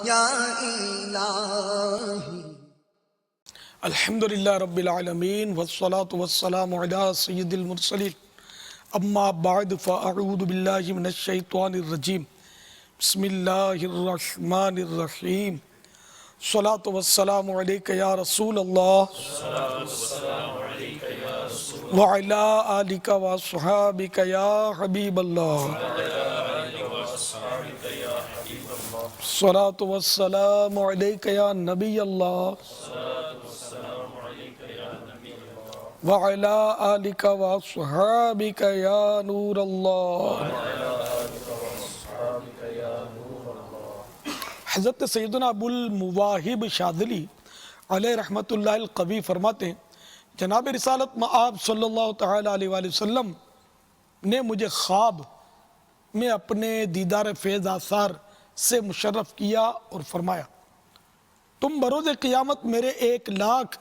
یا الہی۔ الحمدللہ رب العالمین والصلاة والسلام علی سید المرسلین، اما بعد فاعوذ باللہ من الشیطان الرجیم، بسم اللہ الرحمن الرحیم۔ الصلاة والسلام علیکہ یا رسول اللہ وعلی آلکہ واصحابکہ یا حبیب اللہ۔ الصلاة والسلام علیکہ یا نبی اللہ وعلی آلکہ واصحابکہ یا نور اللہ۔ حضرت سیدنا ابو المواہب شاذلی علیہ رحمت اللہ القوی فرماتے ہیں، جناب رسالت مآب صلی اللہ تعالیٰ علیہ وآلہ وسلم نے مجھے خواب میں اپنے دیدار فیض آثار سے مشرف کیا اور فرمایا، تم بروز قیامت میرے 1,00,000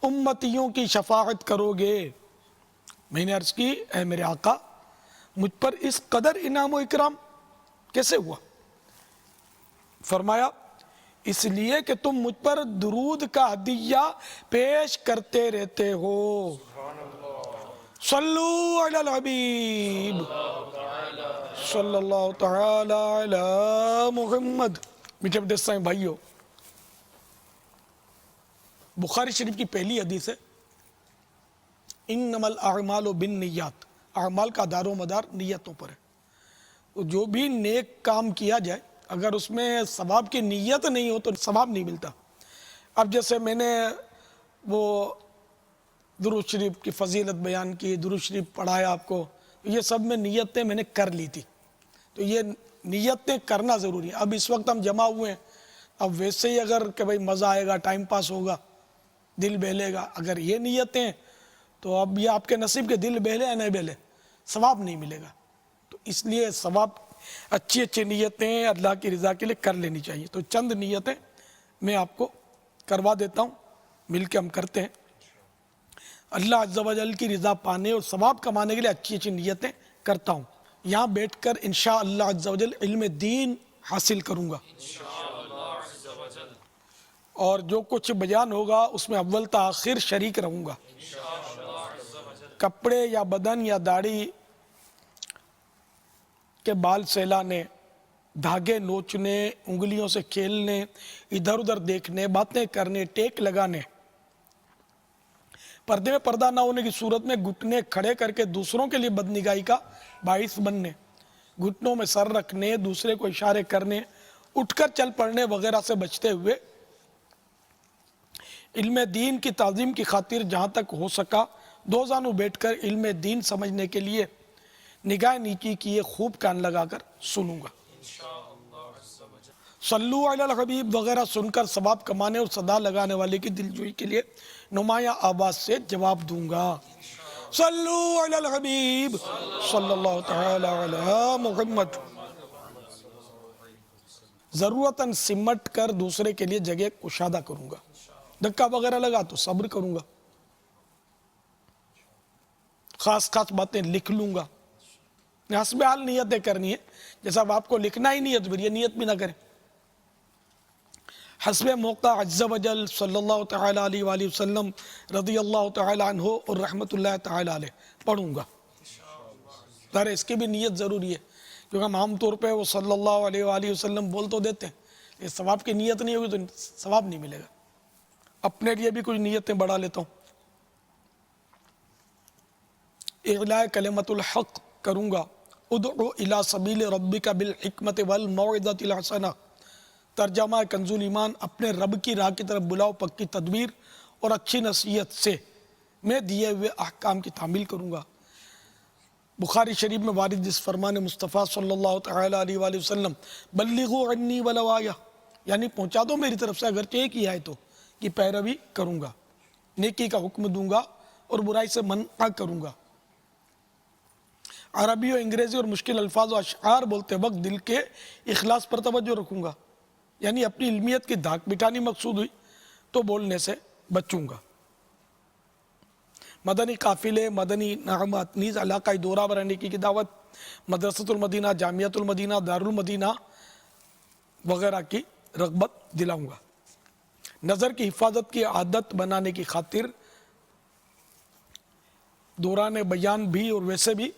امتیوں کی شفاعت کرو گے۔ میں نے عرض کی، اے میرے آقا، مجھ پر اس قدر انعام و اکرام کیسے ہوا؟ فرمایا، اس لیے کہ تم مجھ پر درود کا ہدیہ پیش کرتے رہتے ہو۔ صلو علی الحبیب صلی اللہ تعالی علی محمد۔ میٹھے میٹھے سائیں بھائیو، بخاری شریف کی پہلی حدیث ہے، انما الاعمال بالنیات، اعمال کا دار و مدار نیتوں پر ہے۔ جو بھی نیک کام کیا جائے، اگر اس میں ثواب کی نیت نہیں ہو تو ثواب نہیں ملتا۔ اب جیسے میں نے وہ درود شریف کی فضیلت بیان کی، درود شریف پڑھایا آپ کو، یہ سب میں نیتیں میں نے کر لی تھی، تو یہ نیتیں کرنا ضروری ہے۔ اب اس وقت ہم جمع ہوئے ہیں، اب ویسے ہی اگر کہ بھائی مزہ آئے گا، ٹائم پاس ہوگا، دل بہلے گا، اگر یہ نیتیں تو اب یہ آپ کے نصیب کے دل بہلے یا نہیں بہلے، ثواب نہیں ملے گا۔ تو اس لیے ثواب اچھی اچھی نیتیں اللہ کی رضا کے لیے کر لینی چاہیے۔ تو چند نیتیں میں آپ کو کروا دیتا ہوں، مل کے ہم کرتے ہیں۔ اللہ عز و جل کی رضا پانے اور ثواب کمانے کے لیے اچھی اچھی نیتیں کرتا ہوں۔ یہاں بیٹھ کر انشاءاللہ عز و جل علم دین حاصل کروں گا، اور جو کچھ بیان ہوگا اس میں اول تا آخر شریک رہوں گا۔ کپڑے یا بدن یا داڑھی کے بال سہلانے، دھاگے نوچنے، انگلیوں سے کھیلنے، ادھر ادھر دیکھنے، باتیں کرنے، ٹیک لگانے، پردے میں پردہ نہ ہونے کی صورت میں گھٹنے کھڑے کر کے دوسروں کے لیے بدنگاہی کا باعث بننے، گھٹنوں میں سر رکھنے، دوسرے کو اشارے کرنے، اٹھ کر چل پڑنے وغیرہ سے بچتے ہوئے علم دین کی تعظیم کی خاطر جہاں تک ہو سکا دو زانوں بیٹھ کر علم دین سمجھنے کے لیے نگاہ نیچی کیے خوب کان لگا کر سنوں گا۔ صلو علی الحبیب وغیرہ سن کر ثواب کمانے اور صدا لگانے والے کی دلجوئی کے لیے نمایاں آواز سے جواب دوں گا۔ صلو علی الحبیب صلی اللہ تعالی علی محمد۔ ضرورتاً سمٹ کر دوسرے کے لیے جگہ کشادہ کروں گا، دھکا وغیرہ لگا تو صبر کروں گا، خاص باتیں لکھ لوں گا۔ حسب حال نیتیں کرنی ہے، جیسا اب آپ کو لکھنا ہی نہیں ہے تو پھر یہ نیت بھی نہ کریں۔ حسب موقع عز و جل صلی اللہ تعالیٰ علیہ وآلہ وسلم رضی اللہ تعالیٰ عنہ اور رحمت اللہ تعالیٰ علیہ پڑھوں گا۔ ظاہر اس کی بھی نیت ضروری ہے، کیونکہ ہم عام طور پہ وہ صلی اللہ علیہ وآلہ وسلم بول تو دیتے ہیں، یہ ثواب کی نیت نہیں ہوگی تو ثواب نہیں ملے گا۔ اپنے لیے بھی کچھ نیتیں بڑھا لیتا ہوں۔ اعلاء کلمت الحق کروں گا، ادعو الی سبیل ربک بالحکمت والموعظۃ الحسنہ، ترجمہ کنز ایمان، اپنے رب کی راہ کی طرف بلاؤ پکی تدبیر اور اچھی نصیحت سے میں دیے ہوئے احکام کی تعمیل کروں گا۔ بخاری شریف میں وارد جس فرمان مصطفیٰ صلی اللہ تعالیٰ علیہ وآلہ وسلم بلغوا عنی ولو آیہ، یعنی پہنچا دو میری طرف سے اگرچہ ایک ہی آیت ہو، کی پیروی کروں گا، نیکی کا حکم دوں گا اور برائی سے منع کروں گا۔ عربی و انگریزی اور مشکل الفاظ و اشعار بولتے وقت دل کے اخلاص پر توجہ رکھوں گا، یعنی اپنی علمیت کی دھاک مٹانی مقصود ہوئی تو بولنے سے بچوں گا۔ مدنی قافلے، مدنی نغمات، نیز علاقائی دورہ برنے کی دعوت، مدرسۃ المدینہ، جامعۃ المدینہ، دار المدینہ وغیرہ کی رغبت دلاؤں گا۔ نظر کی حفاظت کی عادت بنانے کی خاطر دوران بیان بھی اور ویسے بھی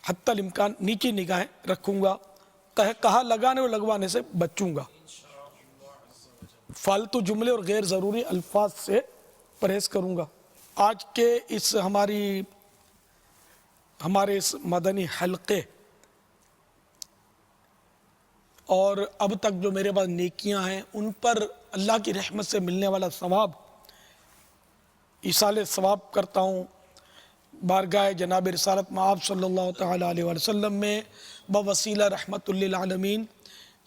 حتی الامکان نیچی نگاہیں رکھوں گا، کہا لگانے اور لگوانے سے بچوں گا، فالتو جملے اور غیر ضروری الفاظ سے پرہیز کروں گا۔ آج کے اس ہمارے اس مدنی حلقے اور اب تک جو میرے پاس نیکیاں ہیں ان پر اللہ کی رحمت سے ملنے والا ثواب ایصال ثواب کرتا ہوں بارگاہ جناب رسالت مآب صلی اللہ تعالیٰ علیہ وسلم میں بوسیلہ رحمت للعالمین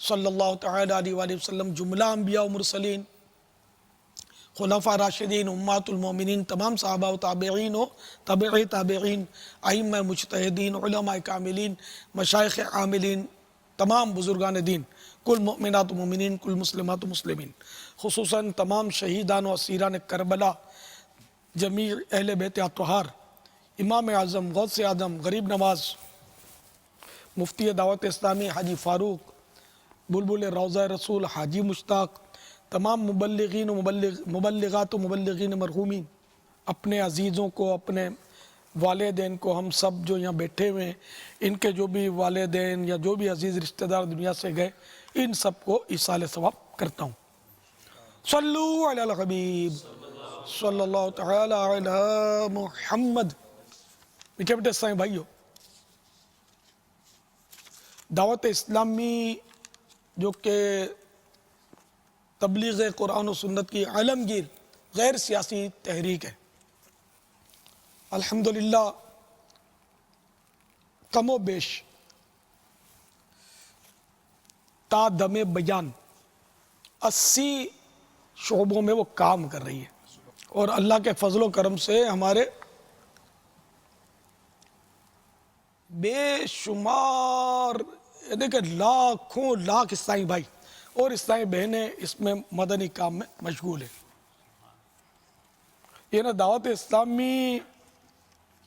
صلی اللہ تعالیٰ علیہ وسلم، جملہ انبیاء و مرسلین، خلفاء راشدین، امہات المومنین، تمام صحابہ و تابعین و تابعی تابعین، ائمہ مجتہدین، علماء کاملین، مشائخ عاملین، تمام بزرگان دین، کل مؤمنات و مومنین، کل مسلمات و مسلمین، خصوصاً تمام شہیدان و اسیران کربلا، جمیع اہل بیت اطہار، امام اعظم، غوث اعظم، غریب نواز، مفتی دعوت اسلامی حاجی فاروق، بلبل روضہ رسول حاجی مشتاق، تمام مبلغین و مبلغات و مبلغین مرحومین، اپنے عزیزوں کو، اپنے والدین کو، ہم سب جو یہاں بیٹھے ہوئے ہیں ان کے جو بھی والدین یا جو بھی عزیز رشتہ دار دنیا سے گئے، ان سب کو ایصال ثواب کرتا ہوں۔ صلو علی الحبیب صلی اللہ تعالی علی محمد۔ میٹھے بیٹے سائیں بھائیو، دعوت اسلامی جو کہ تبلیغ قرآن و سنت کی عالمگیر غیر سیاسی تحریک ہے، الحمدللہ کم و بیش تا دم بیان 80 شعبوں میں وہ کام کر رہی ہے، اور اللہ کے فضل و کرم سے ہمارے بے شمار یعنی کہ لاکھوں لاکھ اسلامی بھائی اور اسلامی بہنیں اس میں مدنی کام میں مشغول ہیں۔ یہ نا دعوت اسلامی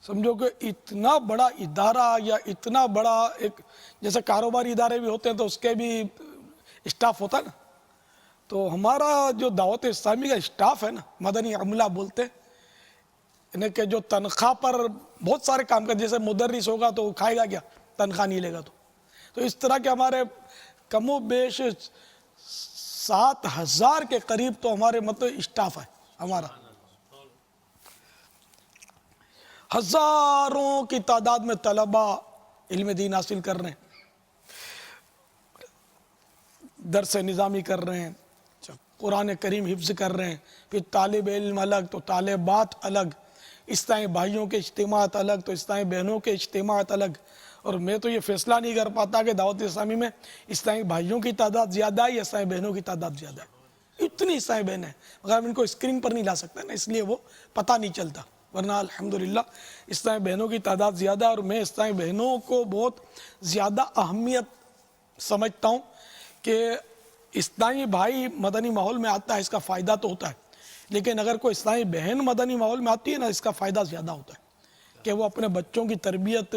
سمجھو کہ اتنا بڑا ادارہ یا اتنا بڑا ایک جیسے کاروباری ادارے بھی ہوتے ہیں تو اس کے بھی اسٹاف ہوتا ہے نا، تو ہمارا جو دعوت اسلامی کا اسٹاف ہے نا، مدنی عملہ بولتے ہیں، یعنی کہ جو تنخواہ پر بہت سارے کام کرتے، جیسے مدرس ہوگا تو کھائے گا کیا، تنخواہ نہیں لے گا تو اس طرح کے ہمارے کم و بیش 7,000 کے قریب تو ہمارے مطلب اسٹاف ہے ہمارا، ہزاروں کی تعداد میں طلبہ علم دین حاصل کر رہے ہیں، درس نظامی کر رہے ہیں، قرآن کریم حفظ کر رہے ہیں، پھر طالب علم الگ تو طالبات الگ، اسلامی بھائیوں کے اجتماعات الگ تو اسلامی بہنوں کے اجتماعات الگ۔ اور میں تو یہ فیصلہ نہیں کر پاتا کہ دعوت اسلامی میں اسلامی بھائیوں کی تعداد زیادہ ہے یا اسلامی بہنوں کی تعداد زیادہ ہے، اتنی اسلامی بہنیں ہیں مگر ہم ان کو اسکرین پر نہیں لا سکتے نا، اس لیے وہ پتہ نہیں چلتا، ورنہ الحمدللہ اسلامی بہنوں کی تعداد زیادہ ہے، اور میں اسلامی بہنوں کو بہت زیادہ اہمیت سمجھتا ہوں کہ اسلامی بھائی مدنی ماحول میں آتا ہے اس کا فائدہ تو ہوتا ہے، لیکن اگر کوئی اسلامی بہن مدنی ماحول میں آتی ہے نا اس کا فائدہ زیادہ ہوتا ہے کہ وہ اپنے بچوں کی تربیت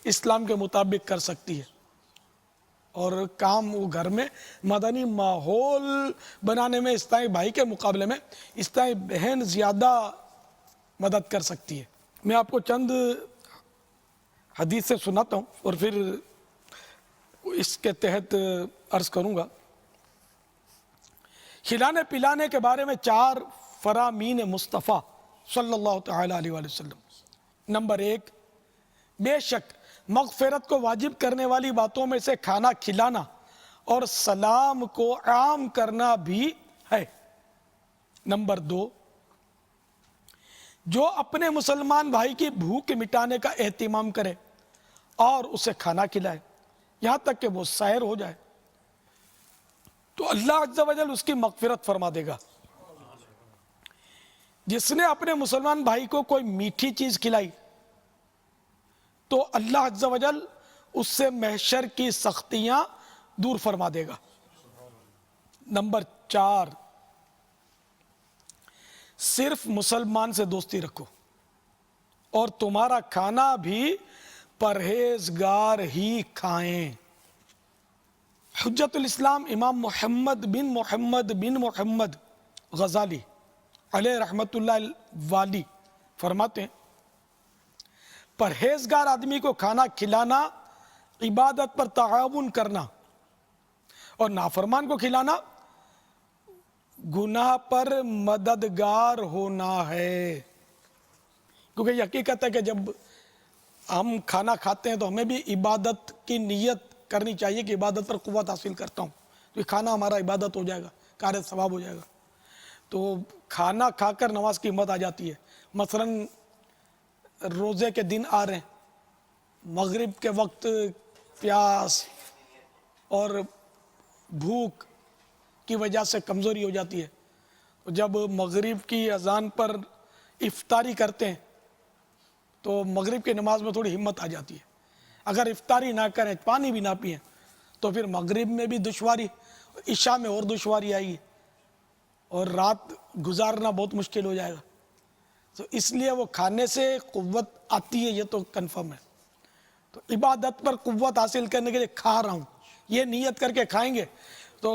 اسلام کے مطابق کر سکتی ہے، اور کام وہ گھر میں مدنی ماحول بنانے میں اسلامی بھائی کے مقابلے میں اسلامی بہن زیادہ مدد کر سکتی ہے۔ میں آپ کو چند حدیث سے سناتا ہوں اور پھر اس کے تحت عرض کروں گا۔ کھلانے پلانے کے بارے میں 4 فرامین مصطفیٰ صلی اللہ تعالیٰ علیہ وسلم۔ نمبر 1، بے شک مغفرت کو واجب کرنے والی باتوں میں سے کھانا کھلانا اور سلام کو عام کرنا بھی ہے۔ نمبر 2، جو اپنے مسلمان بھائی کی بھوک مٹانے کا اہتمام کرے اور اسے کھانا کھلائے یہاں تک کہ وہ سیر ہو جائے تو اللہ عز و جل اس کی مغفرت فرما دے گا۔ جس نے اپنے مسلمان بھائی کو کوئی میٹھی چیز کھلائی تو اللہ عز و جل اس سے محشر کی سختیاں دور فرما دے گا۔ نمبر 4، صرف مسلمان سے دوستی رکھو اور تمہارا کھانا بھی پرہیزگار ہی کھائیں۔ حجت الاسلام امام محمد بن محمد غزالی علیہ رحمت اللہ والی فرماتے ہیں پرہیزگار آدمی کو کھانا کھلانا عبادت پر تعاون کرنا اور نافرمان کو کھلانا گناہ پر مددگار ہونا ہے. کیونکہ یہ حقیقت ہے کہ جب ہم کھانا کھاتے ہیں تو ہمیں بھی عبادت کی نیت کرنی چاہیے کہ عبادت پر قوت حاصل کرتا ہوں تو یہ کھانا ہمارا عبادت ہو جائے گا, کار ثواب ہو جائے گا. تو کھانا کھا کر نماز کی ہمت آ جاتی ہے. مثلاً روزے کے دن آ رہے ہیں, مغرب کے وقت پیاس اور بھوک کی وجہ سے کمزوری ہو جاتی ہے. جب مغرب کی اذان پر افطاری کرتے ہیں تو مغرب کی نماز میں تھوڑی ہمت آ جاتی ہے. اگر افطاری نہ کریں, پانی بھی نہ پئیں تو پھر مغرب میں بھی دشواری, عشاء میں اور دشواری آئی اور رات گزارنا بہت مشکل ہو جائے گا. تو اس لیے وہ کھانے سے قوت آتی ہے, یہ تو کنفرم ہے. تو عبادت پر قوت حاصل کرنے کے لیے کھا رہا ہوں, یہ نیت کر کے کھائیں گے تو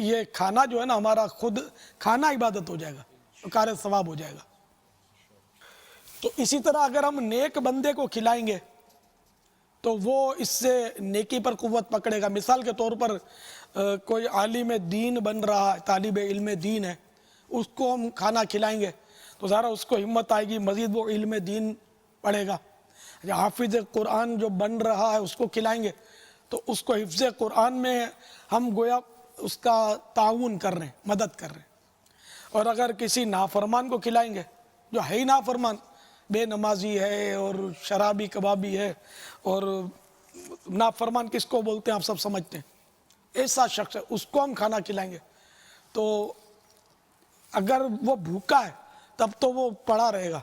یہ کھانا جو ہے نا ہمارا خود کھانا عبادت ہو جائے گا, کار ثواب ہو جائے گا. تو اسی طرح اگر ہم نیک بندے کو کھلائیں گے تو وہ اس سے نیکی پر قوت پکڑے گا. مثال کے طور پر کوئی عالم دین بن رہا ہے, طالب علم دین ہے, اس کو ہم کھانا کھلائیں گے تو ذرا اس کو ہمت آئے گی, مزید وہ علم دین پڑھے گا. حافظ قرآن جو بن رہا ہے اس کو کھلائیں گے تو اس کو حفظ قرآن میں ہم گویا اس کا تعاون کر رہے ہیں, مدد کر رہے ہیں. اور اگر کسی نافرمان کو کھلائیں گے جو ہے ہی نافرمان, بے نمازی ہے اور شرابی کبابی ہے, اور نافرمان کس کو بولتے ہیں آپ سب سمجھتے ہیں, ایسا شخص ہے, اس کو ہم کھانا کھلائیں گے تو اگر وہ بھوکا ہے تب تو وہ پڑا رہے گا,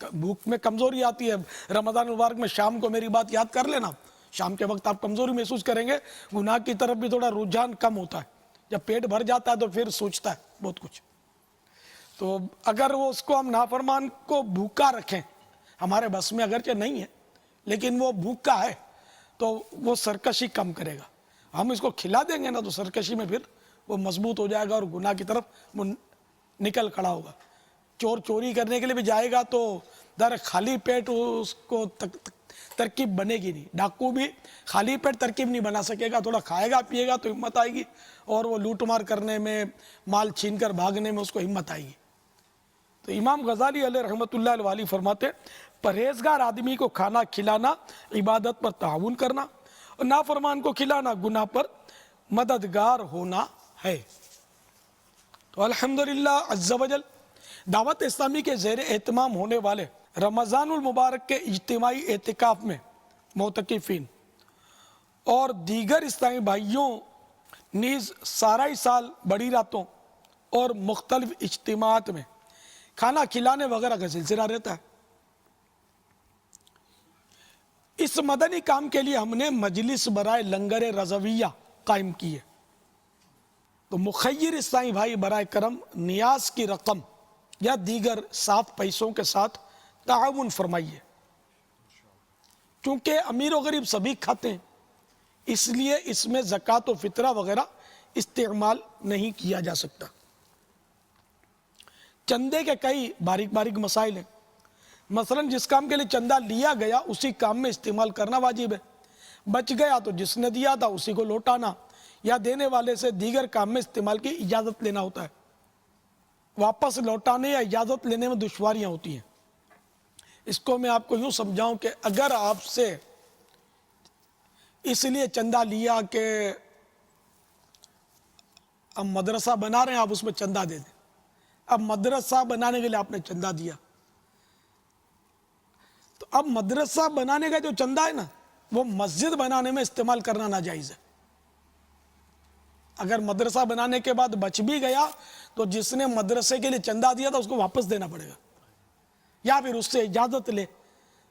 بھوک میں کمزوری آتی ہے. رمضان المبارک میں شام کو میری بات یاد کر لینا, شام کے وقت آپ کمزوری محسوس کریں گے, گناہ کی طرف بھی تھوڑا رجحان کم ہوتا ہے. جب پیٹ بھر جاتا ہے تو پھر سوچتا ہے بہت کچھ. تو اگر وہ اس کو ہم نافرمان کو بھوکا رکھیں, ہمارے بس میں اگرچہ نہیں ہے لیکن وہ بھوکا ہے تو وہ سرکشی کم کرے گا. ہم اس کو کھلا دیں گے نا تو سرکشی میں پھر وہ مضبوط ہو جائے گا اور گناہ کی طرف وہ نکل کھڑا ہوگا. چور چوری کرنے کے لیے بھی جائے گا تو در خالی پیٹ اس کو ترکیب بنے گی نہیں. ڈاکو بھی خالی پیٹ ترکیب نہیں بنا سکے گا, تھوڑا کھائے گا پیے گا تو ہمت آئے گی اور وہ لوٹ مار کرنے میں, مال چھین کر بھاگنے میں اس کو ہمت آئے گی. تو امام غزالی علیہ رحمت اللہ علیہ فرماتے پرہیزگار آدمی کو کھانا کھلانا عبادت پر تعاون کرنا اور نافرمان کو کھلانا گناہ پر مددگار ہونا ہے. تو الحمدللہ عز و جل دعوت اسلامی کے زیر اہتمام ہونے والے رمضان المبارک کے اجتماعی اعتکاف میں معتکفین اور دیگر اسلامی بھائیوں نیز سارا سال بڑی راتوں اور مختلف اجتماعات میں کھانا کھلانے وغیرہ کا سلسلہ رہتا ہے. اس مدنی کام کے لیے ہم نے مجلس برائے لنگر رضویہ قائم کی ہے. تو مخیر اسلامی بھائی برائے کرم نیاز کی رقم یا دیگر صاف پیسوں کے ساتھ تعاون فرمائیے. چونکہ امیر و غریب سبھی کھاتے ہیں اس لیے اس میں زکوٰۃ و فطرہ وغیرہ استعمال نہیں کیا جا سکتا. چندے کے کئی باریک باریک مسائل ہیں. مثلا جس کام کے لیے چندہ لیا گیا اسی کام میں استعمال کرنا واجب ہے. بچ گیا تو جس نے دیا تھا اسی کو لوٹانا یا دینے والے سے دیگر کام میں استعمال کی اجازت لینا ہوتا ہے. واپس لوٹانے یا اجازت لینے میں دشواریاں ہوتی ہیں. اس کو میں آپ کو یوں سمجھاؤں کہ اگر آپ سے اس لیے چندہ لیا کہ اب مدرسہ بنا رہے ہیں آپ اس میں چندہ دے دیں, اب مدرسہ بنانے کے لیے آپ نے چندہ دیا تو اب مدرسہ بنانے کا جو چندہ ہے نا وہ مسجد بنانے میں استعمال کرنا ناجائز ہے. اگر مدرسہ بنانے کے بعد بچ بھی گیا تو جس نے مدرسے کے لیے چندہ دیا تھا اس کو واپس دینا پڑے گا, یا پھر اس سے اجازت لے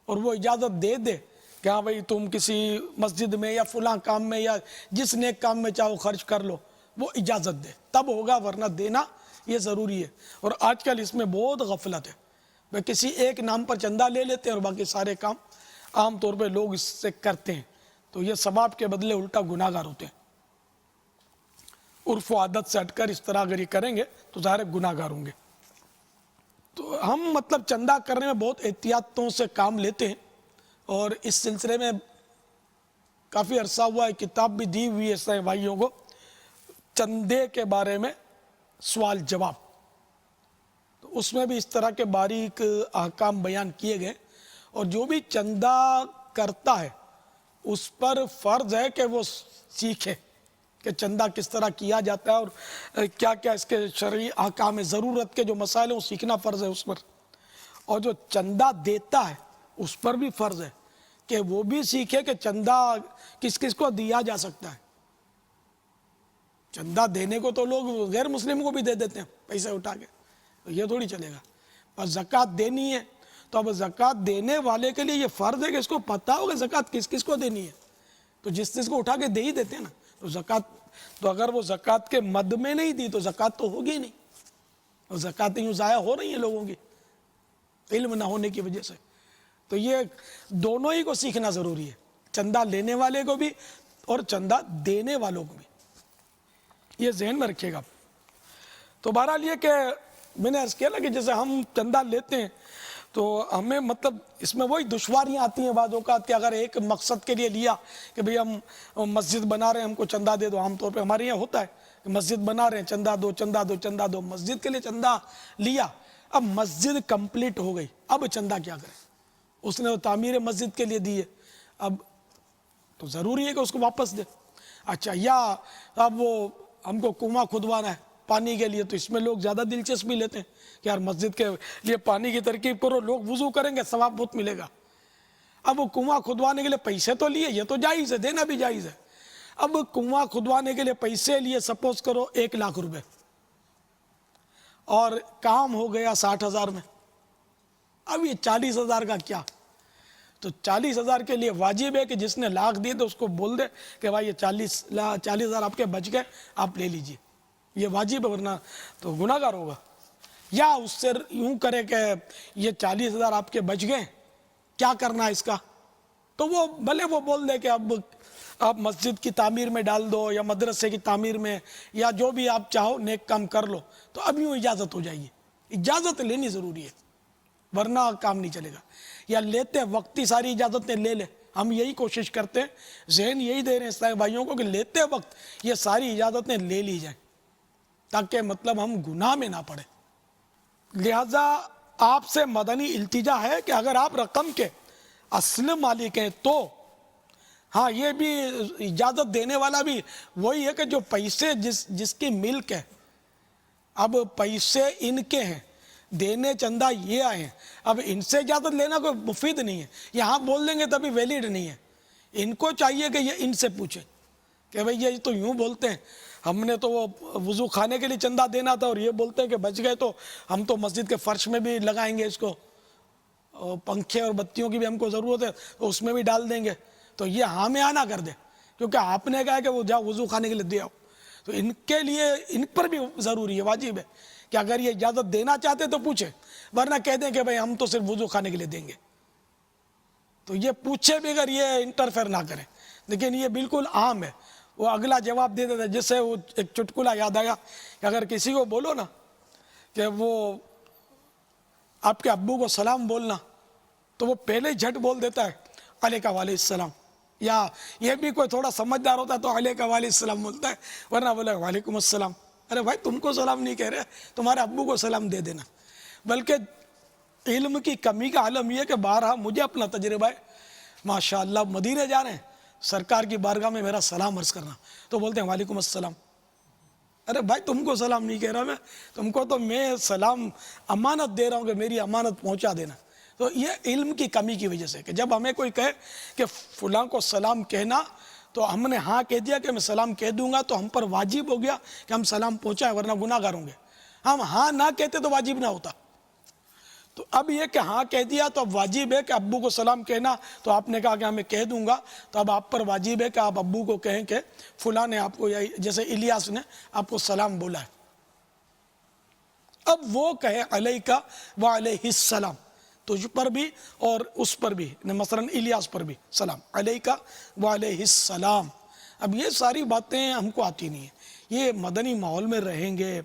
اور وہ اجازت دے دے کہ ہاں بھائی تم کسی مسجد میں یا فلاں کام میں یا جس نیک کام میں چاہو خرچ کر لو, وہ اجازت دے تب ہوگا, ورنہ دینا یہ ضروری ہے. اور آج کل اس میں بہت غفلت ہے, وہ کسی ایک نام پر چندہ لے لیتے ہیں اور باقی سارے کام عام طور پہ لوگ اس سے کرتے ہیں تو یہ ثواب کے بدلے الٹا گناہگار ہوتے ہیں. عرف و عادت سے ہٹ کر اس طرح اگر یہ کریں گے تو ظاہر گناہ گار ہوں گے۔ تو ہم مطلب چندہ کرنے میں بہت احتیاطوں سے کام لیتے ہیں، اور اس سلسلے میں کافی عرصہ ہوا ہے، کتاب بھی دی ہوئی ہے سارے بھائیوں کو، چندے کے بارے میں سوال جواب، تو اس میں بھی اس طرح کے باریک احکام بیان کیے گئے، اور جو بھی چندہ کرتا ہے اس پر فرض ہے کہ وہ سیکھے کہ چندہ کس طرح کیا جاتا ہے اور کیا کیا اس کے شرعی احکام ہے، ضرورت کے جو مسائل ہیں وہ سیکھنا فرض ہے اس پر، اور جو چندہ دیتا ہے اس پر بھی فرض ہے کہ وہ بھی سیکھے کہ چندہ کس کس کو دیا جا سکتا ہے۔ چندہ دینے کو تو لوگ غیر مسلم کو بھی دے دیتے ہیں پیسے اٹھا کے، تو یہ تھوڑی چلے گا۔ پر زکوٰۃ دینی ہے تو اب زکوٰۃ دینے والے کے لیے یہ فرض ہے کہ اس کو پتہ ہو کہ زکوٰۃ کس کس کو دینی ہے، تو جس کو اٹھا کے دے ہی دیتے ہیں نا، تو زکوٰۃ تو اگر وہ زکوٰۃ کے مد میں نہیں دی تو زکوٰۃ تو ہوگی ہی نہیں، اور زکوٰۃ یوں ضائع ہو رہی ہیں لوگوں کی علم نہ ہونے کی وجہ سے۔ تو یہ دونوں ہی کو سیکھنا ضروری ہے، چندہ لینے والے کو بھی اور چندہ دینے والوں کو بھی، یہ ذہن میں رکھیے گا۔ تو بہرحال یہ کہ میں نے عرض کیا نا کہ جیسے ہم چندہ لیتے ہیں تو ہمیں مطلب اس میں وہی دشواریاں آتی ہیں بعض اوقات کہ اگر ایک مقصد کے لیے لیا کہ بھئی ہم مسجد بنا رہے ہیں ہم کو چندہ دے دو، عام طور پہ ہمارے یہاں ہوتا ہے کہ مسجد بنا رہے ہیں چندہ دو چندہ دو چندہ دو، مسجد کے لیے چندہ لیا، اب مسجد کمپلیٹ ہو گئی، اب چندہ کیا کرے، اس نے تعمیر مسجد کے لیے دی ہے، اب تو ضروری ہے کہ اس کو واپس دے۔ اچھا، یا اب وہ ہم کو کنواں کھدوانا ہے پانی کے لیے، تو اس میں لوگ زیادہ دلچسپی لیتے ہیں کہ یار مسجد کے لیے پانی کی ترکیب کرو، لوگ وضو کریں گے ثواب بہت ملے گا۔ اب وہ کنواں کھدوانے کے لیے پیسے تو لیے، یہ تو جائز ہے، دینا بھی جائز ہے۔ اب کنواں کھدوانے کے لیے پیسے لیے سپوز کرو 1,00,000 روپے، اور کام ہو گیا 60,000 میں، اب یہ 40,000 کا کیا؟ تو 40,000 کے لیے واجب ہے کہ جس نے 1,00,000 دیے تو اس کو بول دے کہ بھائی یہ 40,000 آپ کے بچ گئے، آپ لے لیجئے، یہ واجب ہے، ورنہ تو گناہ گار ہوگا۔ یا اس سے یوں کرے کہ یہ 40,000 آپ کے بچ گئے، کیا کرنا ہے اس کا؟ تو وہ بھلے وہ بول دے کہ اب آپ مسجد کی تعمیر میں ڈال دو، یا مدرسے کی تعمیر میں، یا جو بھی آپ چاہو نیک کام کر لو، تو اب یوں اجازت ہو جائے گی، اجازت لینی ضروری ہے ورنہ کام نہیں چلے گا۔ یا لیتے وقت ہی ساری اجازتیں لے لے، ہم یہی کوشش کرتے ہیں، ذہن یہی دے رہے ہیں اسلامی بھائیوں کو کہ لیتے وقت یہ ساری اجازتیں لے لی جائیں تاکہ مطلب ہم گناہ میں نہ پڑیں۔ لہذا آپ سے مدنی التجا ہے کہ اگر آپ رقم کے اصل مالک ہیں تو ہاں، یہ بھی اجازت دینے والا بھی وہی ہے کہ جو پیسے جس کی ملک ہے، اب پیسے ان کے ہیں، دینے چندہ یہ آئے ہیں، اب ان سے اجازت لینا کوئی مفید نہیں ہے، یہاں بول دیں گے تبھی ویلڈ نہیں ہے، ان کو چاہیے کہ یہ ان سے پوچھیں کہ بھئی یہ تو یوں بولتے ہیں، ہم نے تو وہ وضو خانے کے لیے چندہ دینا تھا اور یہ بولتے ہیں کہ بچ گئے تو ہم تو مسجد کے فرش میں بھی لگائیں گے اس کو، پنکھے اور بتیوں کی بھی ہم کو ضرورت ہے تو اس میں بھی ڈال دیں گے، تو یہ ہاں میں آنا کر دیں کیونکہ آپ نے کہا کہ وہ جاؤ وضو خانے کے لیے دے آؤ۔ تو ان کے لیے ان پر بھی ضروری ہے، واجب ہے کہ اگر یہ اجازت دینا چاہتے تو پوچھیں، ورنہ کہہ دیں کہ بھئی ہم تو صرف وضو خانے کے لیے دیں گے، تو یہ پوچھے بغیر یہ انٹرفیئر نہ کریں۔ لیکن یہ بالکل عام ہے، وہ اگلا جواب دے دیتا ہے، جس سے وہ ایک چٹکلا یاد آیا کہ اگر کسی کو بولو نا کہ وہ آپ کے ابو کو سلام بولنا، تو وہ پہلے ہی جھٹ بول دیتا ہے علیکہ وعلیہ السلام، یا یہ بھی کوئی تھوڑا سمجھدار ہوتا ہے تو علیکہ وعلیہ السلام بولتا ہے، ورنہ بولے وعلیکم السلام۔ ارے بھائی تم کو سلام نہیں کہہ رہے، تمہارے ابو کو سلام دے دینا۔ بلکہ علم کی کمی کا عالم یہ کہ بارہا مجھے اپنا تجربہ ہے، ماشاءاللہ مدینے جا رہے ہیں، سرکار کی بارگاہ میں میرا سلام عرض کرنا، تو بولتے ہیں وعلیکم السلام۔ ارے بھائی تم کو سلام نہیں کہہ رہا میں، تم کو تو میں سلام امانت دے رہا ہوں کہ میری امانت پہنچا دینا۔ تو یہ علم کی کمی کی وجہ سے کہ جب ہمیں کوئی کہے کہ فلاں کو سلام کہنا تو ہم نے ہاں کہہ دیا کہ میں سلام کہہ دوں گا، تو ہم پر واجب ہو گیا کہ ہم سلام پہنچائیں ورنہ گناہ گار ہوں گے۔ ہم ہاں نہ کہتے تو واجب نہ ہوتا۔ تو اب یہ کہ ہاں کہہ دیا تو اب واجب ہے کہ ابو کو سلام کہنا، تو آپ نے کہا کہ میں کہہ دوں گا، تو اب آپ پر واجب ہے کہ آپ ابو کو کہیں کہ فلاں نے آپ کو، جیسے الیاس نے آپ کو سلام بولا ہے، اب وہ کہے علیکہ وعلیہ السلام، تجھ پر بھی اور اس پر بھی، مثلا الیاس پر بھی سلام علیکہ وعلیہ السلام۔ اب یہ ساری باتیں ہم کو آتی نہیں ہیں، یہ مدنی ماحول میں رہیں گے،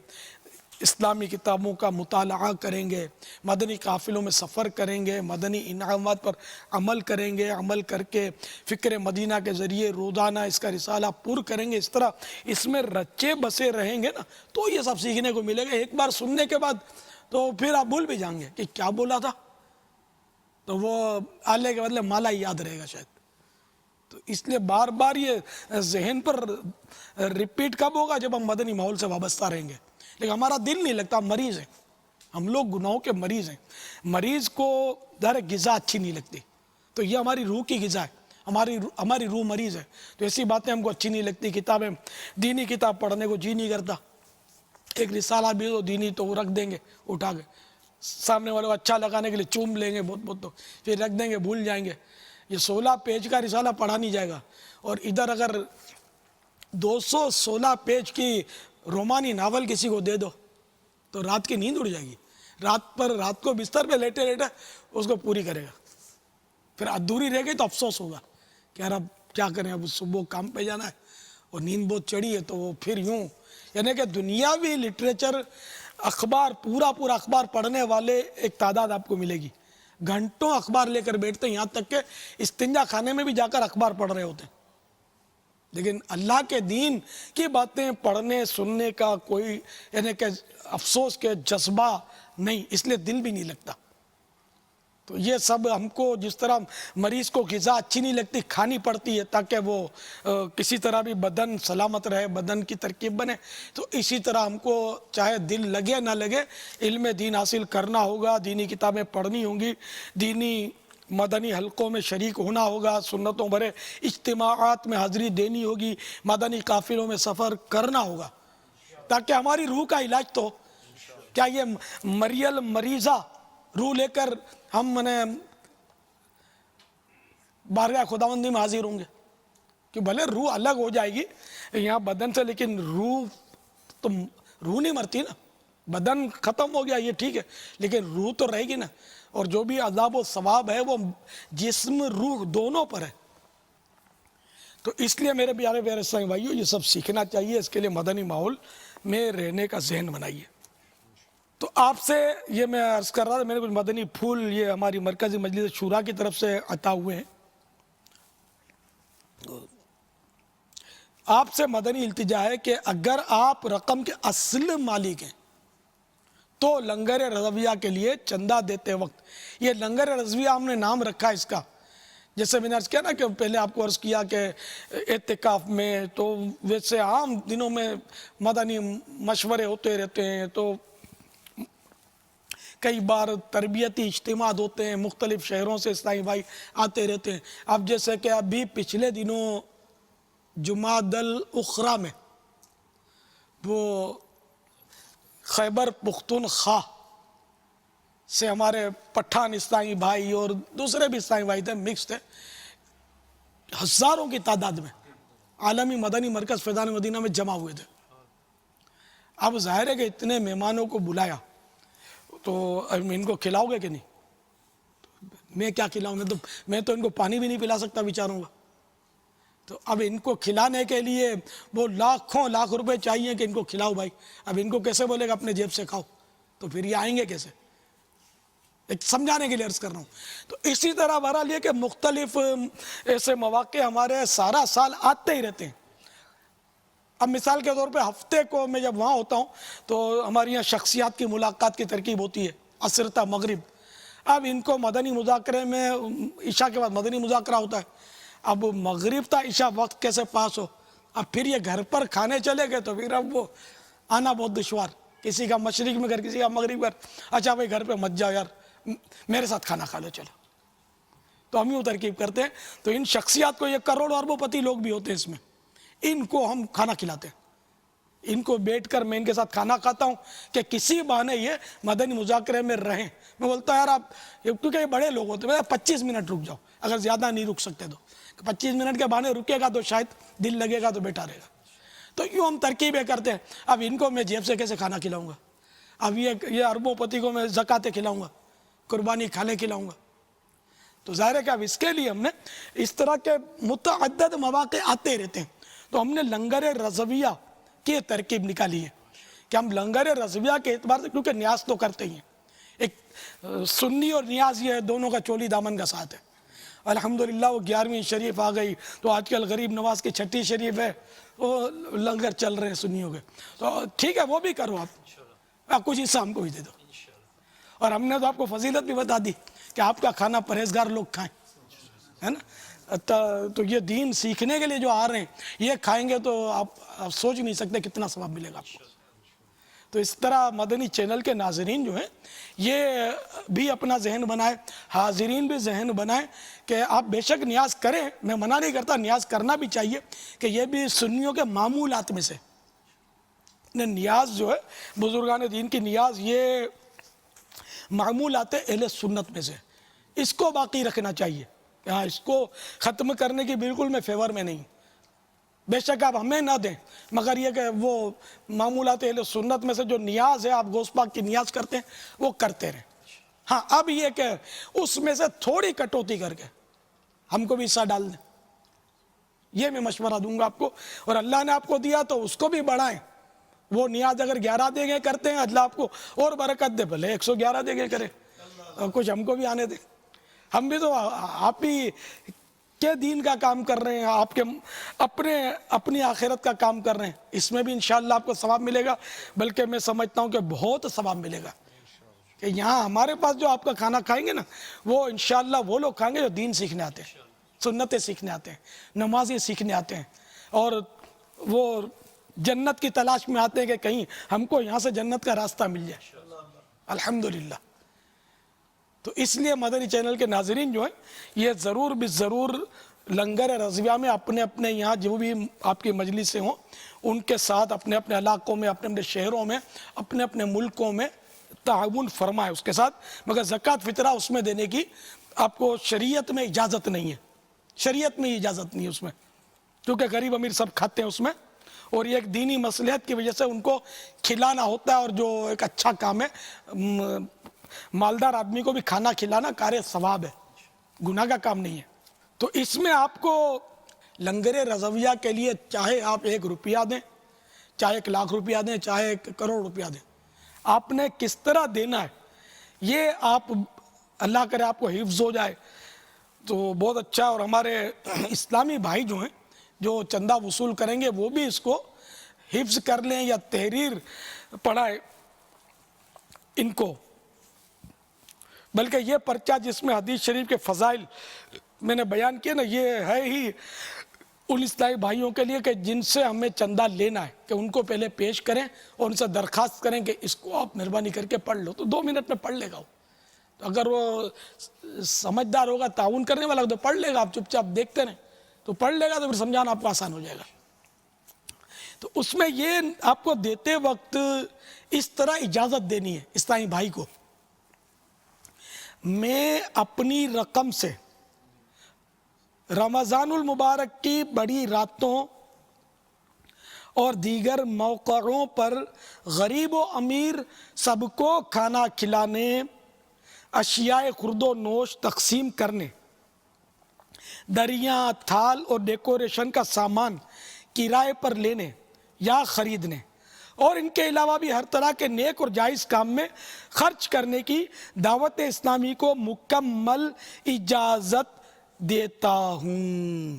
اسلامی کتابوں کا مطالعہ کریں گے، مدنی قافلوں میں سفر کریں گے، مدنی انعامات پر عمل کریں گے، عمل کر کے فکر مدینہ کے ذریعے روزانہ اس کا رسالہ پر کریں گے، اس طرح اس میں رچے بسے رہیں گے نا، تو یہ سب سیکھنے کو ملے گا۔ ایک بار سننے کے بعد تو پھر آپ بھول بھی جائیں گے کہ کیا بولا تھا، تو وہ آلے کے بدلے مالا ہی یاد رہے گا شاید۔ تو اس لیے بار بار یہ ذہن پر ریپیٹ کب ہوگا؟ جب ہم مدنی ماحول سے وابستہ رہیں گے۔ لیکن ہمارا دل نہیں لگتا، مریض ہیں ہم لوگ، گناہوں کے مریض ہیں۔ مریض کو ظاہر غذا اچھی نہیں لگتی، تو یہ ہماری روح کی غذا ہے، ہماری روح مریض ہے، تو ایسی باتیں ہم کو اچھی نہیں لگتی۔ کتابیں، دینی کتاب پڑھنے کو جی نہیں کرتا، ایک رسالہ بھی ہو دینی تو وہ رکھ دیں گے اٹھا کے، سامنے والے کو اچھا لگانے کے لیے چوم لیں گے بہت بہت، تو پھر رکھ دیں گے، بھول جائیں گے۔ یہ 16 پیج کا رسالہ پڑھا نہیں جائے گا، اور ادھر اگر 216 پیج کی رومانی ناول کسی کو دے دو تو رات کی نیند اڑ جائے گی، رات کو بستر پہ لیٹے لیٹے اس کو پوری کرے گا۔ پھر ادھوری رہ گئی تو افسوس ہوگا کہ یار اب کیا کریں، اب صبح کام پہ جانا ہے اور نیند بہت چڑھی ہے، تو وہ پھر یوں، یعنی کہ دنیاوی لٹریچر، اخبار، پورا اخبار پڑھنے والے ایک تعداد آپ کو ملے گی، گھنٹوں اخبار لے کر بیٹھتے ہیں، یہاں تک کہ استنجا خانے میں بھی جا کر اخبار پڑھ رہے ہوتے ہیں۔ لیکن اللہ کے دین کی باتیں پڑھنے سننے کا کوئی یعنی کہ افسوس کے جذبہ نہیں، اس لیے دل بھی نہیں لگتا۔ تو یہ سب ہم کو، جس طرح مریض کو غذا اچھی نہیں لگتی، کھانی پڑتی ہے تاکہ وہ کسی طرح بھی بدن سلامت رہے، بدن کی ترکیب بنے، تو اسی طرح ہم کو چاہے دل لگے نہ لگے علم دین حاصل کرنا ہوگا، دینی کتابیں پڑھنی ہوں گی، دینی مدنی حلقوں میں شریک ہونا ہوگا، سنتوں بھرے اجتماعات میں حاضری دینی ہوگی، مدنی قافلوں میں سفر کرنا ہوگا، تاکہ ہماری روح کا علاج تو کیا یہ مریضہ روح لے کر ہم بارگاہ خداوندی میں حاضر ہوں گے؟ کہ بھلے روح الگ ہو جائے گی یہاں بدن سے، لیکن روح نہیں مرتی نا، بدن ختم ہو گیا یہ ٹھیک ہے، لیکن روح تو رہے گی نا، اور جو بھی عذاب و ثواب ہے وہ جسم روح دونوں پر ہے۔ تو اس لیے میرے پیارے اسلامی بھائیوں، یہ سب سیکھنا چاہیے، اس کے لیے مدنی ماحول میں رہنے کا ذہن بنائیے۔ تو آپ سے یہ میں عرض کر رہا تھا، میرے کچھ مدنی پھول یہ ہماری مرکزی مجلس شورا کی طرف سے عطا ہوئے ہیں۔ آپ سے مدنی التجا ہے کہ اگر آپ رقم کے اصل مالک ہیں تو لنگر رضویہ کے لیے چندہ دیتے وقت، یہ لنگر رضویہ ہم نے نام رکھا اس کا، جیسے میں نے عرض کیا نا کہ پہلے آپ کو عرض کیا کہ اعتکاف میں تو ویسے عام دنوں میں مدنی مشورے ہوتے رہتے ہیں، تو کئی بار تربیتی اجتماعات ہوتے ہیں، مختلف شہروں سے اسلامی بھائی آتے رہتے ہیں۔ اب جیسے کہ ابھی پچھلے دنوں جمعہ الاخری میں وہ خیبر پختونخوا سے ہمارے پٹھان اسلامی بھائی اور دوسرے بھی اسلامی بھائی تھے، مکس تھے، ہزاروں کی تعداد میں عالمی مدنی مرکز فیضان مدینہ میں جمع ہوئے تھے۔ اب ظاہر ہے کہ اتنے مہمانوں کو بلایا تو ان کو کھلاؤ گے کہ نہیں؟ میں کیا کھلاؤں؟ میں تو ان کو پانی بھی نہیں پلا سکتا بیچاروں کا۔ تو اب ان کو کھلانے کے لیے وہ لاکھ روپے چاہیے کہ ان کو کھلاؤ بھائی، اب ان کو کیسے بولے گا اپنے جیب سے کھاؤ؟ تو پھر یہ آئیں گے کیسے؟ ایک سمجھانے کے لیے عرض کر رہا ہوں۔ تو اسی طرح بہرحال یہ کہ مختلف ایسے مواقع ہمارے سارا سال آتے ہی رہتے ہیں۔ اب مثال کے طور پہ ہفتے کو میں جب وہاں ہوتا ہوں تو ہماری یہاں شخصیات کی ملاقات کی ترکیب ہوتی ہے، عصر تا مغرب۔ اب ان کو مدنی مذاکرے میں عشاء کے بعد مدنی مذاکرہ ہوتا ہے، اب مغرب تا عشاء وقت کیسے پاس ہو؟ اب پھر یہ گھر پر کھانے چلے گئے تو پھر اب وہ آنا بہت دشوار، کسی کا مشرق میں گھر، کسی کا مغرب گھر، اچھا بھائی گھر پہ مت جاؤ یار، میرے ساتھ کھانا کھا لو چلو، تو ہم یوں ترکیب کرتے ہیں۔ تو ان شخصیات کو، یہ کروڑوں اربوں پتی لوگ بھی ہوتے ہیں اس میں، ان کو ہم کھانا کھلاتے ہیں، ان کو بیٹھ کر میں ان کے ساتھ کھانا کھاتا ہوں کہ کسی بہانے یہ مدنی مذاکرے میں رہیں۔ میں بولتا ہوں یار آپ، کیونکہ یہ بڑے لوگ ہوتے ہیں، 25 منٹ رک جاؤ، اگر زیادہ نہیں رک سکتے تو 25 منٹ کے بہانے رکے گا تو شاید دل لگے گا تو بیٹھا رہے گا۔ تو یوں ہم ترکیبیں کرتے ہیں۔ اب ان کو میں جیب سے کیسے کھانا کھلاؤں گا؟ اب یہ اربوں پتی کو میں زکاتیں کھلاؤں گا، قربانی کھانے کھلاؤں گا؟ تو ظاہر ہے کہ اب اس کے لیے ہم نے اس طرح کے متعدد مواقع آتے رہتے ہیں، تو ہم نے لنگر رضویہ یہ ترکیب نکالی ہے کہ ہم لنگر رضویہ کے اعتبار سے، کیونکہ نیاز تو کرتے ہی ہیں، ایک سنی اور نیاز یہ دونوں کا چولی دامن کا ساتھ ہے۔ الحمدللہ وہ 11ویں شریف آ گئی تو آج کل غریب نواز کی 6ٹھی شریف ہے، وہ لنگر چل رہے ہیں سنیوں کے، تو ٹھیک ہے وہ بھی کرو، آپ کچھ حصہ ہم کو بھی دے دو۔ اور ہم نے تو آپ کو فضیلت بھی بتا دی کہ آپ کا کھانا پرہیزگار لوگ کھائیں، ہے نا؟ تو یہ دین سیکھنے کے لیے جو آ رہے ہیں یہ کھائیں گے تو آپ سوچ نہیں سکتے کتنا ثواب ملے گا آپ کو۔ تو اس طرح مدنی چینل کے ناظرین جو ہیں یہ بھی اپنا ذہن بنائیں، حاضرین بھی ذہن بنائیں کہ آپ بے شک نیاز کریں، میں منع نہیں کرتا، نیاز کرنا بھی چاہیے، کہ یہ بھی سنیوں کے معمولات میں سے نیاز جو ہے، بزرگان دین کی نیاز یہ معمولات اہل سنت میں سے، اس کو باقی رکھنا چاہیے۔ ہاں، اس کو ختم کرنے کی بالکل میں فیور میں نہیں، بے شک آپ ہمیں نہ دیں، مگر یہ کہ وہ معمولات اہل سنت میں سے جو نیاز ہے، آپ گوشت پاک کی نیاز کرتے ہیں وہ کرتے رہیں۔ ہاں، اب یہ کہ اس میں سے تھوڑی کٹوتی کر کے ہم کو بھی حصہ ڈال دیں، یہ میں مشورہ دوں گا آپ کو۔ اور اللہ نے آپ کو دیا تو اس کو بھی بڑھائیں، وہ نیاز اگر 11 دے گئے کرتے ہیں، اللہ آپ کو اور برکت دے، بھلے 111 دے گئے کرے، اور کچھ ہم کو بھی آنے دیں، ہم بھی تو آپ ہی کے دین کا کام کر رہے ہیں، آپ کے اپنی آخرت کا کام کر رہے ہیں، اس میں بھی انشاءاللہ آپ کو ثواب ملے گا، بلکہ میں سمجھتا ہوں کہ بہت ثواب ملے گا، کہ یہاں ہمارے پاس جو آپ کا کھانا کھائیں گے نا، وہ انشاءاللہ وہ لوگ کھائیں گے جو دین سیکھنے آتے ہیں، سنتیں سیکھنے آتے ہیں، نمازیں سیکھنے آتے ہیں، اور وہ جنت کی تلاش میں آتے ہیں کہ کہیں ہم کو یہاں سے جنت کا راستہ مل جائے، الحمدللہ۔ تو اس لیے مدنی چینل کے ناظرین جو ہیں یہ ضرور بھی ضرور لنگر رضویہ میں اپنے اپنے یہاں جو بھی آپ کی مجلسیں ہوں ان کے ساتھ اپنے اپنے علاقوں میں، اپنے اپنے شہروں میں، اپنے اپنے ملکوں میں تعاون فرمائے اس کے ساتھ، مگر زکوٰۃ فطرہ اس میں دینے کی آپ کو شریعت میں اجازت نہیں ہے، شریعت میں اجازت نہیں ہے اس میں، کیونکہ غریب امیر سب کھاتے ہیں اس میں، اور یہ ایک دینی مصلحت کی وجہ سے ان کو کھلانا ہوتا ہے، اور جو ایک اچھا کام ہے، مالدار آدمی کو بھی کھانا کھلانا کار ثواب ہے، گناہ کا کام نہیں ہے۔ تو اس میں آپ کو لنگر رضویہ کے لیے چاہے آپ 1 روپیہ دیں، چاہے 1,00,000 روپیہ دیں، چاہے 1,00,00,000 روپیہ دیں، آپ نے کس طرح دینا ہے یہ آپ، اللہ کرے آپ کو حفظ ہو جائے تو بہت اچھا۔ اور ہمارے اسلامی بھائی جو ہیں جو چندہ وصول کریں گے وہ بھی اس کو حفظ کر لیں یا تحریر پڑھائے ان کو، بلکہ یہ پرچہ جس میں حدیث شریف کے فضائل میں نے بیان کیے نا، یہ ہے ہی ان اسلامی بھائیوں کے لیے کہ جن سے ہمیں چندہ لینا ہے، کہ ان کو پہلے پیش کریں اور ان سے درخواست کریں کہ اس کو آپ مہربانی کر کے پڑھ لو، تو 2 منٹ میں پڑھ لے گا وہ، تو اگر وہ سمجھدار ہوگا، تعاون کرنے والا تو پڑھ لے گا، آپ چپ چاپ دیکھتے رہیں تو پڑھ لے گا، تو پھر سمجھانا آپ کو آسان ہو جائے گا۔ تو اس میں یہ آپ کو دیتے وقت اس طرح اجازت دینی ہے اسلامی بھائی کو، میں اپنی رقم سے رمضان المبارک کی بڑی راتوں اور دیگر موقعوں پر غریب و امیر سب کو کھانا کھلانے، اشیاء خرد و نوش تقسیم کرنے، دریاں، تھال اور ڈیکوریشن کا سامان کرائے پر لینے یا خریدنے، اور ان کے علاوہ بھی ہر طرح کے نیک اور جائز کام میں خرچ کرنے کی دعوت اسلامی کو مکمل اجازت دیتا ہوں۔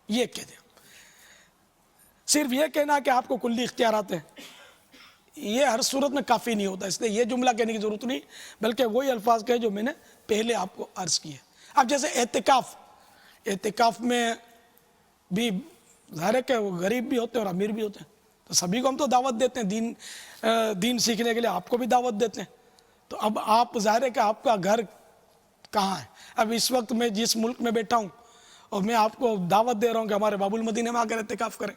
یہ کہہ دیں، صرف یہ کہنا کہ آپ کو کلی اختیارات ہیں، یہ ہر صورت میں کافی نہیں ہوتا، اس لیے یہ جملہ کہنے کی ضرورت نہیں، بلکہ وہی الفاظ کہے جو میں نے پہلے آپ کو عرض کیے۔ اب جیسے اعتکاف میں بھی ظاہر ہے کہ وہ غریب بھی ہوتے ہیں اور امیر بھی ہوتے ہیں، تو سبھی کو ہم تو دعوت دیتے ہیں، دین سیکھنے کے لیے آپ کو بھی دعوت دیتے ہیں۔ تو اب آپ ظاہر ہے کہ آپ کا گھر کہاں ہے، اب اس وقت میں جس ملک میں بیٹھا ہوں اور میں آپ کو دعوت دے رہا ہوں کہ ہمارے باب المدینہ میں آ کر اعتکاف کریں،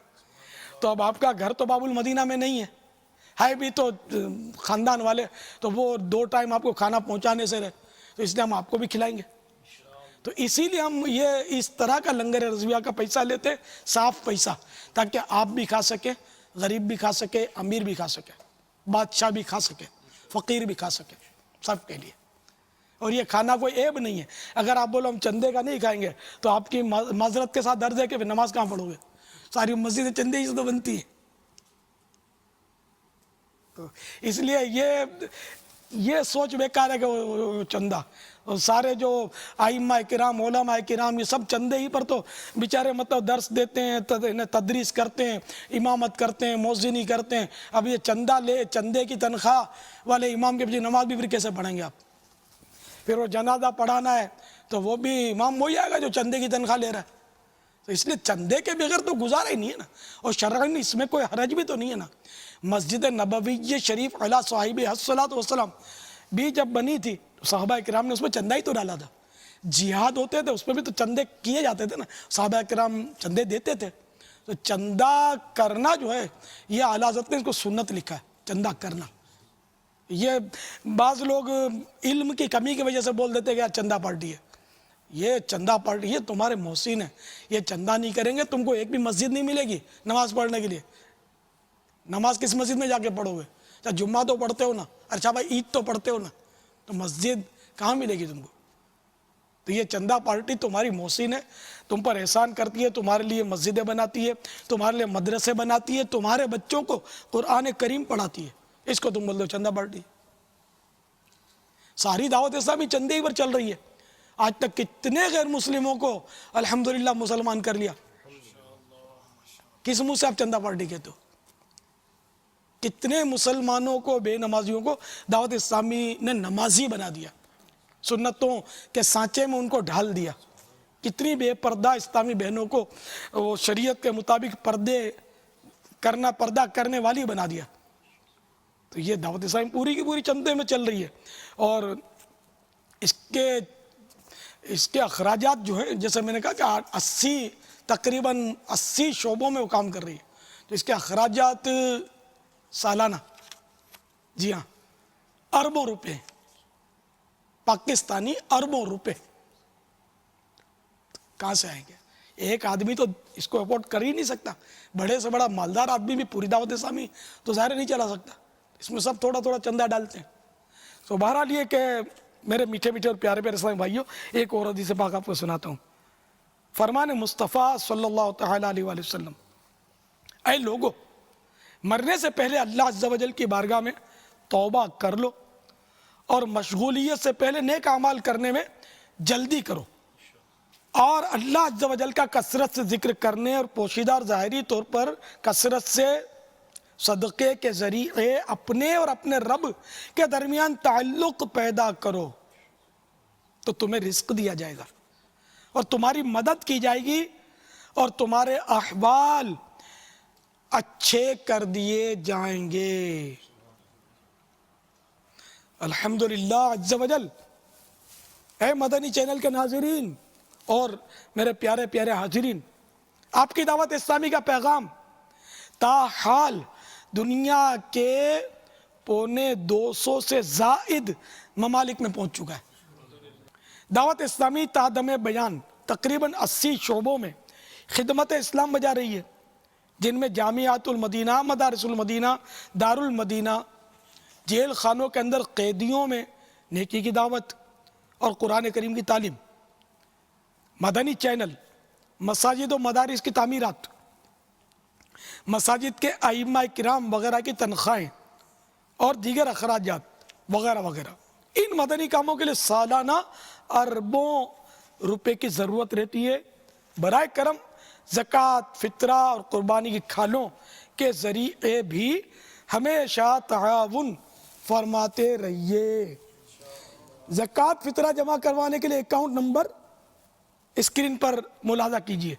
تو اب آپ کا گھر تو باب المدینہ میں نہیں ہے بھی تو خاندان والے، تو وہ 2 ٹائم آپ کو کھانا پہنچانے سے رہے، تو اس لیے ہم آپ کو بھی کھلائیں گے۔ تو اسی لیے ہم یہ اس طرح کا لنگر رضویہ کا پیسہ لیتے، صاف پیسہ، تاکہ آپ بھی کھا سکے، غریب بھی کھا سکے، امیر بھی کھا سکے، بادشاہ بھی کھا سکے، فقیر بھی کھا سکے، سب کے لیے۔ اور یہ کھانا کوئی عیب نہیں ہے، اگر آپ بولو ہم چندے کا نہیں کھائیں گے تو آپ کی معذرت کے ساتھ عرض ہے کہ پھر نماز کہاں پڑھو گے، ساری مسجدیں چندے ہی سے تو بنتی ہیں. تو اس لیے یہ سوچ بیکار ہے کہ وہ چندہ، اور سارے جو ائمہ کرام علماء کرام یہ سب چندے ہی پر تو بیچارے مطلب درس دیتے ہیں، تدریس کرتے ہیں، امامت کرتے ہیں، مؤذنی کرتے ہیں. اب یہ چندے کی تنخواہ والے امام کے پیچھے نماز بھی پھر کیسے پڑھیں گے آپ؟ پھر وہ جنازہ پڑھانا ہے تو وہ بھی امام وہی آئے گا جو چندے کی تنخواہ لے رہا ہے. تو اس لیے چندے کے بغیر تو گزارا ہی نہیں ہے نا. اور شرعاً اس میں کوئی حرج بھی تو نہیں ہے نا. مسجد نبوی شریف علی صاحبہ الصلوۃ والسلام بھی جب بنی تھی صحابہ کرام نے اس میں چندہ ہی تو ڈالا تھا. جہاد ہوتے تھے اس میں بھی تو چندے کیے جاتے تھے نا، صحابہ کرام چندے دیتے تھے. تو چندہ کرنا جو ہے یہ اعلیٰ حضرت نے اس کو سنت لکھا ہے، چندہ کرنا. یہ بعض لوگ علم کی کمی کی وجہ سے بول دیتے کہ یار چندہ پارٹی ہے. یہ چندہ پارٹی، یہ تمہارے محسن ہیں، یہ چندہ نہیں کریں گے تم کو ایک بھی مسجد نہیں ملے گی نماز پڑھنے کے لیے. نماز کس مسجد میں جا کے پڑھو گے؟ اچھا جمعہ تو پڑھتے ہو نا، اچھا بھائی عید تو پڑھتے ہو نا، تو مسجد کہاں ملے گی تم کو؟ تو یہ چندہ پارٹی تمہاری محسن ہے، تم پر احسان کرتی ہے، تمہارے لیے مسجدیں بناتی ہے، تمہارے لیے مدرسے بناتی ہے، تمہارے بچوں کو قرآن کریم پڑھاتی ہے. اس کو تم بول دو چندہ پارٹی. ساری دعوت اسلامی چندے ہی پر چل رہی ہے. آج تک کتنے غیر مسلموں کو الحمدللہ مسلمان کر لیا. کس منہ سے آپ چندہ پارٹی کہتے ہو؟ کتنے مسلمانوں کو، بے نمازیوں کو دعوت اسلامی نے نمازی بنا دیا، سنتوں کے سانچے میں ان کو ڈھال دیا. کتنی بے پردہ اسلامی بہنوں کو وہ شریعت کے مطابق پردہ کرنے والی بنا دیا. تو یہ دعوت اسلامی پوری کی پوری چندے میں چل رہی ہے. اور اس کے اخراجات جو ہیں، جیسے میں نے کہا کہ تقریباً 80 شعبوں میں وہ کام کر رہی ہے. تو اس کے اخراجات سالانہ، جی ہاں، اربوں روپے، پاکستانی اربوں روپے کہاں سے آئیں گے؟ ایک آدمی تو اس کو افورڈ کر ہی نہیں سکتا. بڑے سے بڑا مالدار آدمی بھی پوری دعوت اسلامی تو ظاہر نہیں چلا سکتا. اس میں سب تھوڑا تھوڑا چندہ ڈالتے ہیں. تو بہرحال یہ کہ میرے میٹھے میٹھے اور پیارے پیارے اسلامی بھائیوں، ایک اور حدیث پاک آپ کو سناتا ہوں. فرمان مصطفیٰ صلی اللہ تعالیٰ علیہ وآلہ وسلم، اے لوگو، مرنے سے پہلے اللہ عز و جل کی بارگاہ میں توبہ کر لو اور مشغولیت سے پہلے نیک اعمال کرنے میں جلدی کرو، اور اللہ عز و جل کا کثرت سے ذکر کرنے اور پوشیدہ اور ظاہری طور پر کثرت سے صدقے کے ذریعے اپنے اور اپنے رب کے درمیان تعلق پیدا کرو تو تمہیں رزق دیا جائے گا اور تمہاری مدد کی جائے گی اور تمہارے احوال اچھے کر دیے جائیں گے. الحمدللہ عز و جل. اے مدنی چینل کے ناظرین اور میرے پیارے پیارے حاضرین، آپ کی دعوت اسلامی کا پیغام تاحال دنیا کے 250 سے زائد ممالک میں پہنچ چکا ہے. دعوت اسلامی تادم بیان تقریباً 80 شعبوں میں خدمت اسلام بجا رہی ہے، جن میں جامعات المدینہ، مدارس المدینہ، دار المدینہ، جیل خانوں کے اندر قیدیوں میں نیکی کی دعوت اور قرآن کریم کی تعلیم، مدنی چینل، مساجد و مدارس کی تعمیرات، مساجد کے ائمہ کرام وغیرہ کی تنخواہیں اور دیگر اخراجات وغیرہ وغیرہ. ان مدنی کاموں کے لیے سالانہ اربوں روپے کی ضرورت رہتی ہے. برائے کرم زکوٰۃ، فطرہ اور قربانی کی کھالوں کے ذریعے بھی ہمیشہ تعاون فرماتے رہیے. زکوٰۃ فطرہ جمع کروانے کے لیے اکاؤنٹ نمبر اسکرین پر ملاحظہ کیجیے.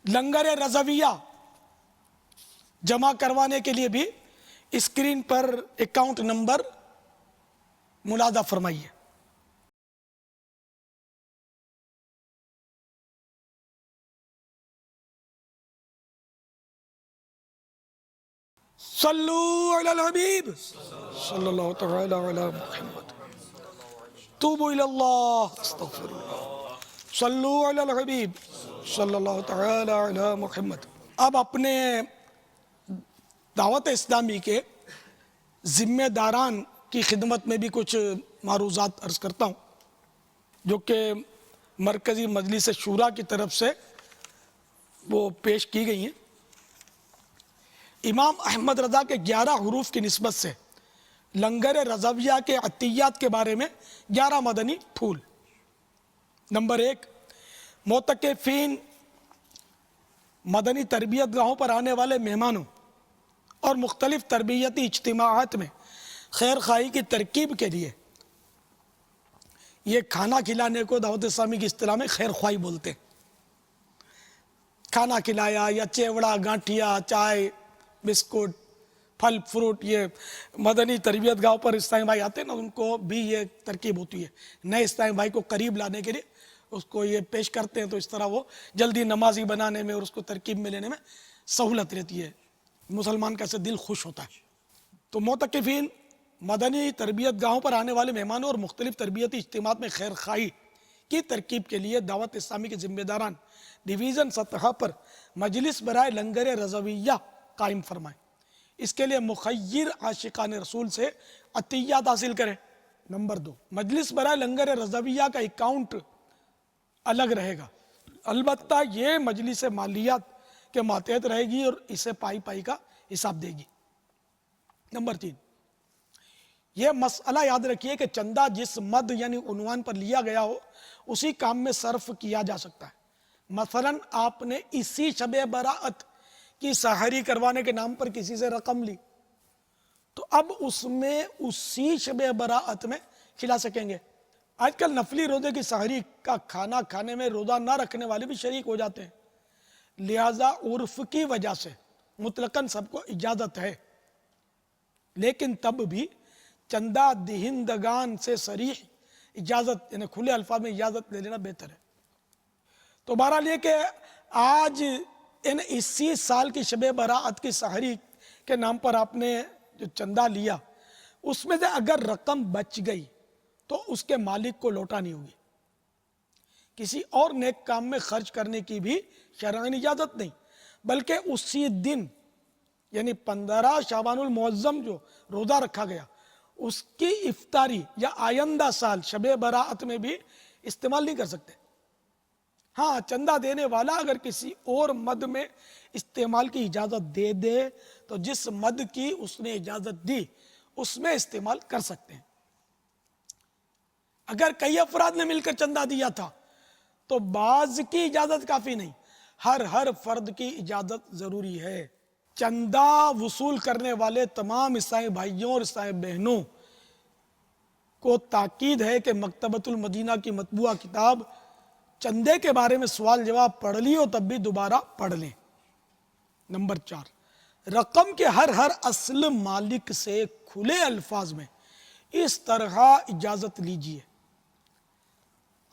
لنگر رضویہ جمع کروانے کے لیے بھی اسکرین پر اکاؤنٹ نمبر ملاحظہ فرمائیے. صلو علی الحبیب صلی اللہ تعالی علی محمد. توبوا الی اللہ، استغفر اللہ. صلو علی الحبیب صلی اللہ تعالی علی محمد. اب اپنے دعوت اسلامی کے ذمہ داران کی خدمت میں بھی کچھ معروضات عرض کرتا ہوں جو کہ مرکزی مجلس شورا کی طرف سے وہ پیش کی گئی ہیں۔ امام احمد رضا کے 11 حروف کی نسبت سے لنگر رضویہ کے عطیات کے بارے میں 11 مدنی پھول۔ نمبر 1، معتکفین مدنی تربیت گاہوں پر آنے والے مہمانوں اور مختلف تربیتی اجتماعات میں خیر خواہی کی ترکیب کے لیے، یہ کھانا کھلانے کو دعوت اسلامی کی اصطلاح میں خیر خواہی بولتے ہیں۔ کھانا کھلایا یا چیوڑا، گانٹھیا، چائے، بسکٹ، پھل فروٹ، یہ مدنی تربیت گاہوں پر اسلامی بھائی آتے ہیں نا، ان کو بھی یہ ترکیب ہوتی ہے۔ نئے اسلامی بھائی کو قریب لانے کے لیے اس کو یہ پیش کرتے ہیں، تو اس طرح وہ جلدی نمازی بنانے میں اور اس کو ترکیب میں لینے میں سہولت رہتی ہے، مسلمان کا سے دل خوش ہوتا ہے۔ تو معتکفین مدنی تربیت گاہوں پر آنے والے مہمانوں اور مختلف تربیتی اجتماعات میں خیر خواہی کی ترکیب کے لیے دعوت اسلامی کے ذمہ داران ڈویژن سطح پر مجلس برائے لنگر رضویہ قائم فرمائیں۔ اس کے لیے مخیر عاشقان رسول سے عطیات حاصل کریں۔ نمبر 2، مجلس برائے لنگر رضویہ کا اکاؤنٹ الگ رہے گا، البتہ یہ مجلس مالیات کے ماتحت رہے گی اور اسے پائی پائی کا حساب دے گی۔ نمبر 3، یہ مسئلہ یاد رکھیے کہ چندہ جس مد یعنی عنوان پر لیا گیا ہو اسی کام میں صرف کیا جا سکتا ہے۔ مثلا آپ نے اسی شب براءت کی سحری کروانے کے نام پر کسی سے رقم لی، تو اب اس میں اسی شب براءت میں کھلا سکیں گے۔ آج کل نفلی روزے کی سحری کا کھانا کھانے میں روزہ نہ رکھنے والے بھی شریک ہو جاتے ہیں، لہذا عرف کی وجہ سے مطلقاً سب کو اجازت ہے، لیکن تب بھی چندہ دہندگان سے صریح اجازت یعنی کھلے الفاظ میں اجازت لے لینا بہتر ہے۔ تو بہرحال یہ کہ آج اسی سال کی شب براءت کی سحری کے نام پر آپ نے جو چندہ لیا، اس میں سے اگر رقم بچ گئی تو اس کے مالک کو لوٹانی ہوگی۔ کسی اور نیک کام میں خرچ کرنے کی بھی شرعی اجازت نہیں، بلکہ اسی دن یعنی 15 شعبان المعظم جو روزہ رکھا گیا اس کی افطاری یا آئندہ سال شب براءت میں بھی استعمال نہیں کر سکتے۔ ہاں، چندہ دینے والا اگر کسی اور مد میں استعمال کی اجازت دے دے تو جس مد کی اس نے اجازت دی اس میں استعمال کر سکتے ہیں۔ اگر کئی افراد نے مل کر چندہ دیا تھا تو بعض کی اجازت کافی نہیں، ہر فرد کی اجازت ضروری ہے۔ چندہ وصول کرنے والے تمام عیسائی بھائیوں اور عیسائی بہنوں کو تاکید ہے کہ مکتبۃ المدینہ کی مطبوعہ کتاب چندے کے بارے میں سوال جواب پڑھ لی ہو تب بھی دوبارہ پڑھ لیں۔ نمبر 4، رقم کے ہر اصل مالک سے کھلے الفاظ میں اس طرح اجازت لیجئے،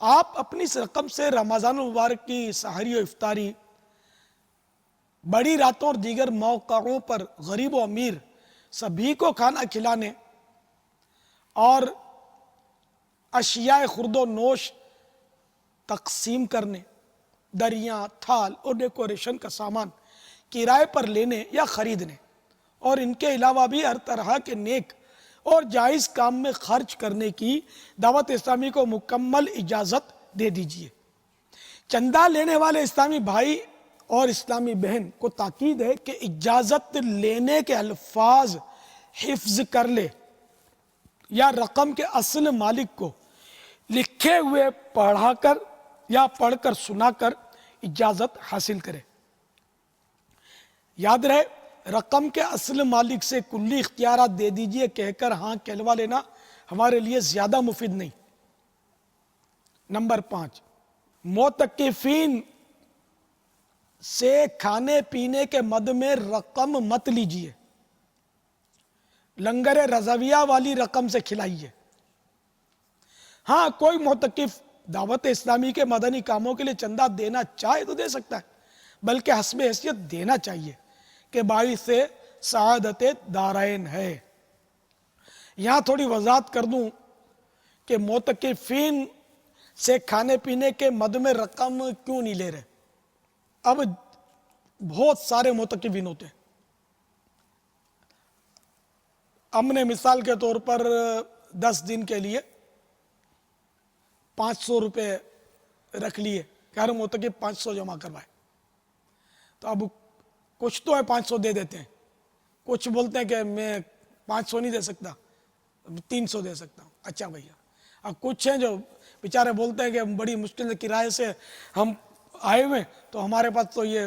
آپ اپنی اس رقم سے رمضان المبارک کی سحری و افطاری، بڑی راتوں اور دیگر موقعوں پر غریب و امیر سبھی کو کھانا کھلانے اور اشیاء خرد و نوش تقسیم کرنے، دریاں، تھال اور ڈیکوریشن کا سامان کرائے پر لینے یا خریدنے، اور ان کے علاوہ بھی ہر طرح کے نیک اور جائز کام میں خرچ کرنے کی دعوت اسلامی کو مکمل اجازت دے دیجیے۔ چندہ لینے والے اسلامی بھائی اور اسلامی بہن کو تاکید ہے کہ اجازت لینے کے الفاظ حفظ کر لے یا رقم کے اصل مالک کو لکھے ہوئے پڑھا کر یا پڑھ کر سنا کر اجازت حاصل کرے۔ یاد رہے، رقم کے اصل مالک سے کلی اختیارات دے دیجئے کہہ کر ہاں کہلوا لینا ہمارے لیے زیادہ مفید نہیں۔ نمبر 5، معتکفین سے کھانے پینے کے مد میں رقم مت لیجئے، لنگر رضویہ والی رقم سے کھلائیے۔ ہاں، کوئی معتکف دعوت اسلامی کے مدنی کاموں کے لیے چندہ دینا چاہے تو دے سکتا ہے، بلکہ حسب حیثیت دینا چاہیے کہ باعث سعادت دارین ہے۔ یہاں تھوڑی وضاحت کر دوں کہ معتکفین سے کھانے پینے کے مد میں رقم کیوں نہیں لے رہے۔ اب بہت سارے معتکفین ہوتے ہیں، ہم نے مثال کے طور پر 10 دن کے لیے 500 روپے رکھ لیے کہ ہر معتکف 500 جمع کروائے. تو اب کچھ تو ہے 500 دے دیتے ہیں, کچھ بولتے ہیں کہ میں 500 نہیں دے سکتا, 300 دے سکتا ہوں. اچھا بھیا, اب کچھ ہیں جو بیچارے بولتے ہیں کہ بڑی مشکل سے کرائے سے ہم آئے ہوئے, تو ہمارے پاس تو یہ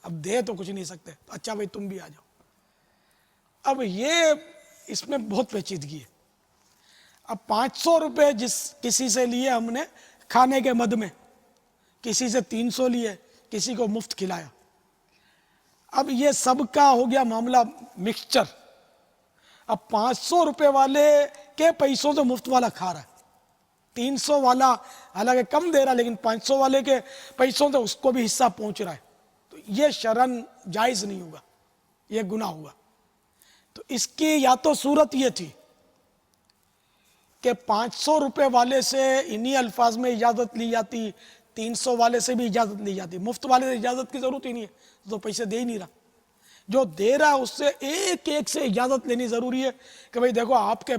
اب دے تو کچھ نہیں سکتے. اچھا بھائی تم بھی آ جاؤ. اب یہ اس میں بہت پیچیدگی ہے. اب 500 روپے کسی سے لیے ہم نے کھانے کے مد میں, کسی سے 300 لیے, کسی کو مفت کھلایا. اب یہ سب کا ہو گیا معاملہ مکسچر. اب 500 روپے والے کے پیسوں سے مفت والا کھا رہا ہے, 300 والا حالانکہ کم دے رہا لیکن 500 والے کے پیسوں سے اس کو بھی حصہ پہنچ رہا ہے. تو یہ شرعاً جائز نہیں ہوگا, یہ گناہ ہوگا. تو اس کی یا تو صورت یہ تھی کہ 500 روپے والے سے انہی الفاظ میں اجازت لی جاتی, 300 والے سے بھی اجازت لی جاتی. مفت والے سے اجازت کی ضرورت ہی نہیں ہے, تو پیسے دے ہی نہیں رہا. جو دے رہا ہے اس سے ایک ایک سے اجازت لینی ضروری ہے کہ بھئی دیکھو آپ کے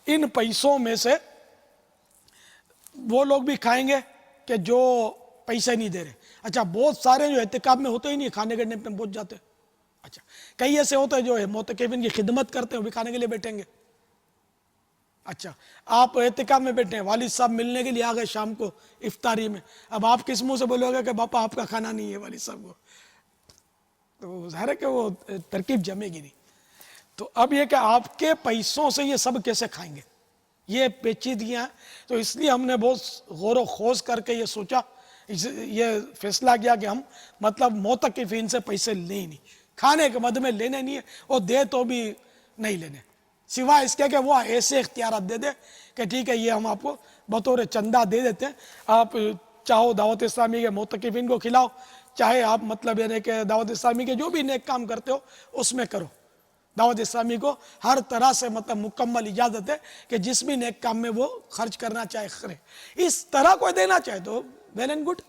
ان پیسوں میں سے وہ لوگ بھی کھائیں گے کہ جو پیسے نہیں دے رہے. اچھا بہت سارے جو اعتکاف میں ہوتے ہی نہیں, کھانے کے ٹائم پہ پہنچ جاتے. اچھا کئی ایسے ہوتے ہیں جو معتکفین کی خدمت کرتے ہیں, وہ بھی کھانے کے لیے بیٹھیں گے. اچھا آپ اعتکاف میں بیٹھے ہیں, والد صاحب ملنے کے لیے آ گئے شام کو افطاری میں, اب آپ کس منہ سے بولو گے کہ باپا آپ کا کھانا نہیں ہے والد صاحب کو, تو ظاہر ہے کہ وہ ترکیب جمے گی نہیں. تو اب یہ کہ آپ کے پیسوں سے یہ سب کیسے کھائیں گے, یہ پیچیدگیاں ہیں. تو اس لیے ہم نے بہت غور و خوض کر کے یہ سوچا, یہ فیصلہ کیا کہ ہم مطلب معتکفین سے پیسے لیں ہی نہیں, کھانے کے مد میں لینے نہیں ہے, اور دے تو بھی نہیں لینے, سوائے اس کے کہ وہ ایسے اختیارات دے دے کہ ٹھیک ہے یہ ہم آپ کو بطور چندہ دے دیتے ہیں, آپ چاہو دعوت اسلامی کے معتکفین کو کھلاؤ, چاہے آپ مطلب یعنی کہ دعوت اسلامی کے جو بھی نیک کام کرتے ہو اس میں کرو. دعوت اسلامی کو ہر طرح سے مطلب مکمل اجازت ہے کہ جس بھی نیک کام میں وہ خرچ کرنا چاہے کرے. اس طرح کوئی دینا چاہے تو ویل اینڈ گڈ,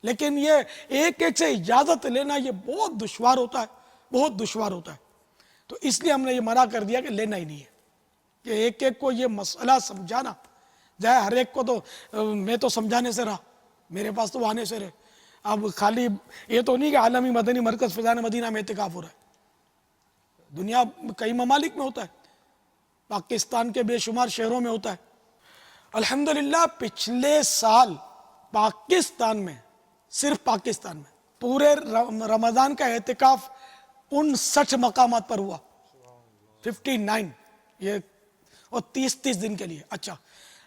لیکن یہ ایک ایک سے اجازت لینا یہ بہت دشوار ہوتا ہے, بہت دشوار ہوتا ہے. تو اس لیے ہم نے یہ منع کر دیا کہ لینا ہی نہیں ہے, کہ ایک ایک کو یہ مسئلہ سمجھانا جائے. ہر ایک کو تو میں تو سمجھانے سے رہا, میرے پاس تو آنے سے رہے. اب خالی یہ تو نہیں کہ عالمی مدنی مرکز فضائل مدینہ میں اعتکاف ہو رہا ہے, دنیا کئی ممالک میں ہوتا ہے, پاکستان کے بے شمار شہروں میں ہوتا ہے. الحمدللہ پچھلے سال پاکستان میں, صرف پاکستان میں پورے رمضان کا اعتکاف 59 مقامات پر ہوا, 59 یہ, اور 30 دن کے لیے. اچھا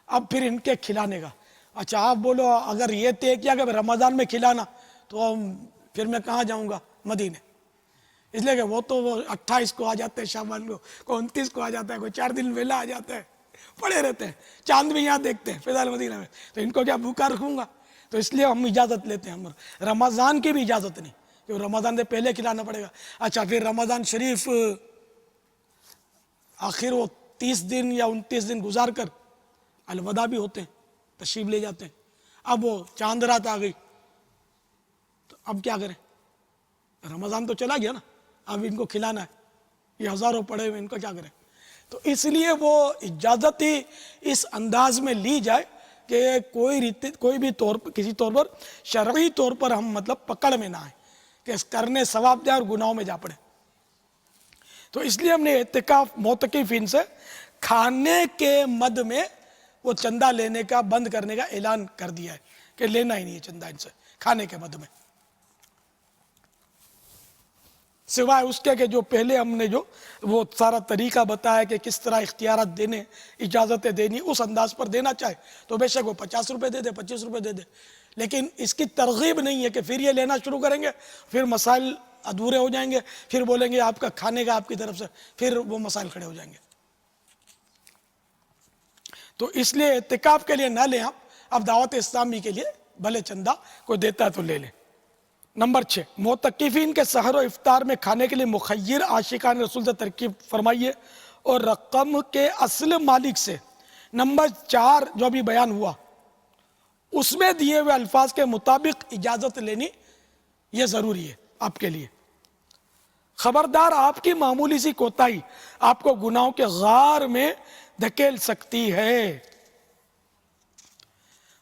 اب پھر ان کے کھلانے کا, اچھا آپ بولو اگر یہ طے کیا کہ رمضان میں کھلانا, تو پھر میں کہاں جاؤں گا, مدینے. اس لیے کہ وہ تو 28 کو آ جاتے ہیں شعبان کو, کوئی 29 کو آ جاتا ہے, کوئی 4 دن ویلا آ جاتا ہے, پڑے رہتے ہیں, چاند بھی یہاں دیکھتے ہیں فضائل مدینہ میں, تو ان کو کیا بھوکا رکھوں گا. تو اس لیے ہم اجازت لیتے ہیں, رمضان کی بھی اجازت نہیں, کہ رمضان سے پہلے کھلانا پڑے گا. اچھا پھر رمضان شریف آخر وہ 30 دن یا 29 دن گزار کر الوداع بھی ہوتے ہیں, تشریف لے جاتے ہیں. اب وہ چاند رات آ گئی, تو اب کیا کریں, رمضان تو چلا گیا نا, اب ان کو کھلانا ہے, یہ ہزاروں پڑے ہوئے, ان کو کیا کریں. تو اس لیے وہ اجازت ہی اس انداز میں لی جائے کہ کوئی بھی طور پر, کسی طور پر شرعی طور پر ہم مطلب پکڑ میں نہ آئیں کہ کرنے ثواب جائے اور گناہوں میں جا پڑے. تو اس لیے ہم نے اعتکاف معتکفین سے کھانے کے مد میں وہ چندہ لینے کا بند کرنے کا اعلان کر دیا ہے کہ لینا ہی نہیں ہے چندہ ان سے کھانے کے مد میں, سوائے اس کے کہ جو پہلے ہم نے جو وہ سارا طریقہ بتایا کہ کس طرح اختیارات دینے, اجازتیں دینی, اس انداز پر دینا چاہے تو بے شک وہ 50 روپے دے دے, 25 روپے دے دے, لیکن اس کی ترغیب نہیں ہے کہ پھر یہ لینا شروع کریں گے, پھر مسائل ادھورے ہو جائیں گے, پھر بولیں گے آپ کا کھانے کا آپ کی طرف سے, پھر وہ مسائل کھڑے ہو جائیں گے. تو اس لیے اعتکاف کے لیے نہ لیں آپ, اب دعوت اسلامی کے لیے بھلے چندہ کوئی دیتا ہے تو لے لیں. نمبر 6, معتکفین کے سحر و افطار میں کھانے کے لیے مخیر عاشقان رسول سے ترکیب فرمائیے اور رقم کے اصل مالک سے. نمبر 4 جو ابھی بیان ہوا اس میں دیے ہوئے الفاظ کے مطابق اجازت لینی یہ ضروری ہے آپ کے لیے. خبردار آپ کی معمولی سی کوتاہی آپ کو گناہوں کے غار میں دھکیل سکتی ہے۔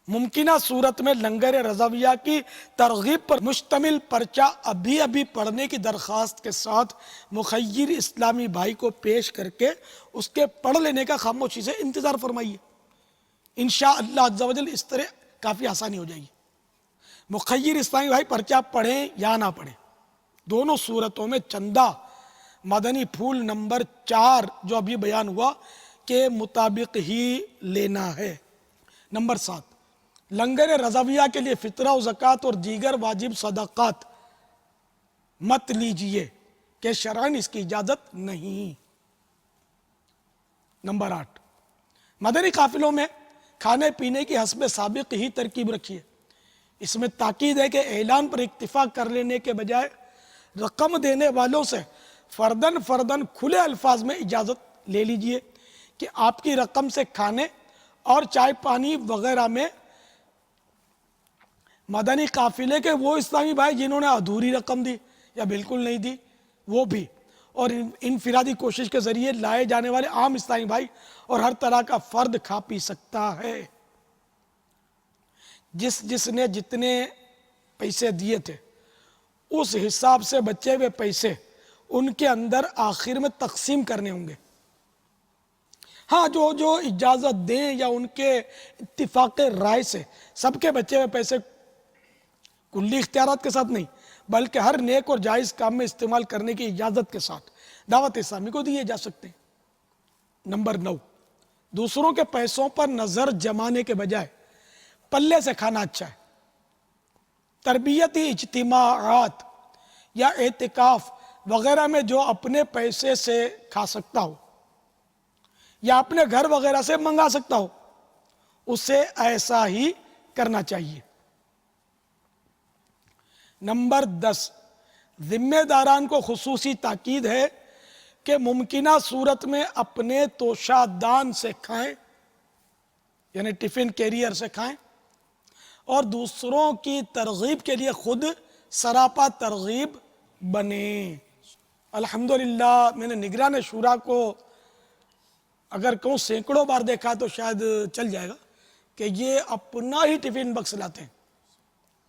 ممکنہ صورت میں لنگر رضویہ کی ترغیب پر مشتمل پرچہ ابھی پڑھنے کی درخواست کے ساتھ مخیر اسلامی بھائی کو پیش کر کے اس کے پڑھ لینے کا خاموشی سے انتظار فرمائیے۔ انشاءاللہ عز و جل اس طرح کافی آسانی ہو جائے گی۔ مخیر اسلامی بھائی پرچہ پڑھیں یا نہ پڑھیں، دونوں صورتوں میں چندہ مدنی پھول نمبر 4 جو ابھی بیان ہوا کے مطابق ہی لینا ہے۔ نمبر 7، لنگر رضویہ کے لیے فطرہ و زکوٰۃ اور دیگر واجب صدقات مت لیجئے کہ شرعاً اس کی اجازت نہیں۔ نمبر 8، مدنی قافلوں میں کھانے پینے کی حسب سابق ہی ترکیب رکھیے۔ اس میں تاکید ہے کہ اعلان پر اکتفا کر لینے کے بجائے رقم دینے والوں سے فرداً کھلے الفاظ میں اجازت لے لیجئے کہ آپ کی رقم سے کھانے اور چائے پانی وغیرہ میں مدنی قافلے کے وہ اسلامی بھائی جنہوں نے ادھوری رقم دی یا بالکل نہیں دی وہ بھی، اور انفرادی کوشش کے ذریعے لائے جانے والے عام اسلامی بھائی اور ہر طرح کا فرد کھا پی سکتا ہے۔ جس نے جتنے پیسے دیے تھے اس حساب سے بچے ہوئے پیسے ان کے اندر آخر میں تقسیم کرنے ہوں گے۔ ہاں، جو اجازت دیں یا ان کے اتفاق رائے سے سب کے بچے ہوئے پیسے کلی اختیارات کے ساتھ نہیں بلکہ ہر نیک اور جائز کام میں استعمال کرنے کی اجازت کے ساتھ دعوت اسلامی کو دیے جا سکتے ہیں۔ نمبر 9، دوسروں کے پیسوں پر نظر جمانے کے بجائے پلے سے کھانا اچھا ہے۔ تربیتی اجتماعات یا اعتکاف وغیرہ میں جو اپنے پیسے سے کھا سکتا ہو یا اپنے گھر وغیرہ سے منگا سکتا ہو اسے ایسا ہی کرنا چاہیے۔ نمبر 10، ذمہ داران کو خصوصی تاکید ہے کہ ممکنہ صورت میں اپنے توشہ دان سے کھائیں، یعنی ٹفن کیریئر سے کھائیں، اور دوسروں کی ترغیب کے لیے خود سراپا ترغیب بنیں۔ الحمدللہ میں نے نگران شورا کو اگر کہوں سینکڑوں بار دیکھا تو شاید چل جائے گا کہ یہ اپنا ہی ٹفن بکس لاتے ہیں،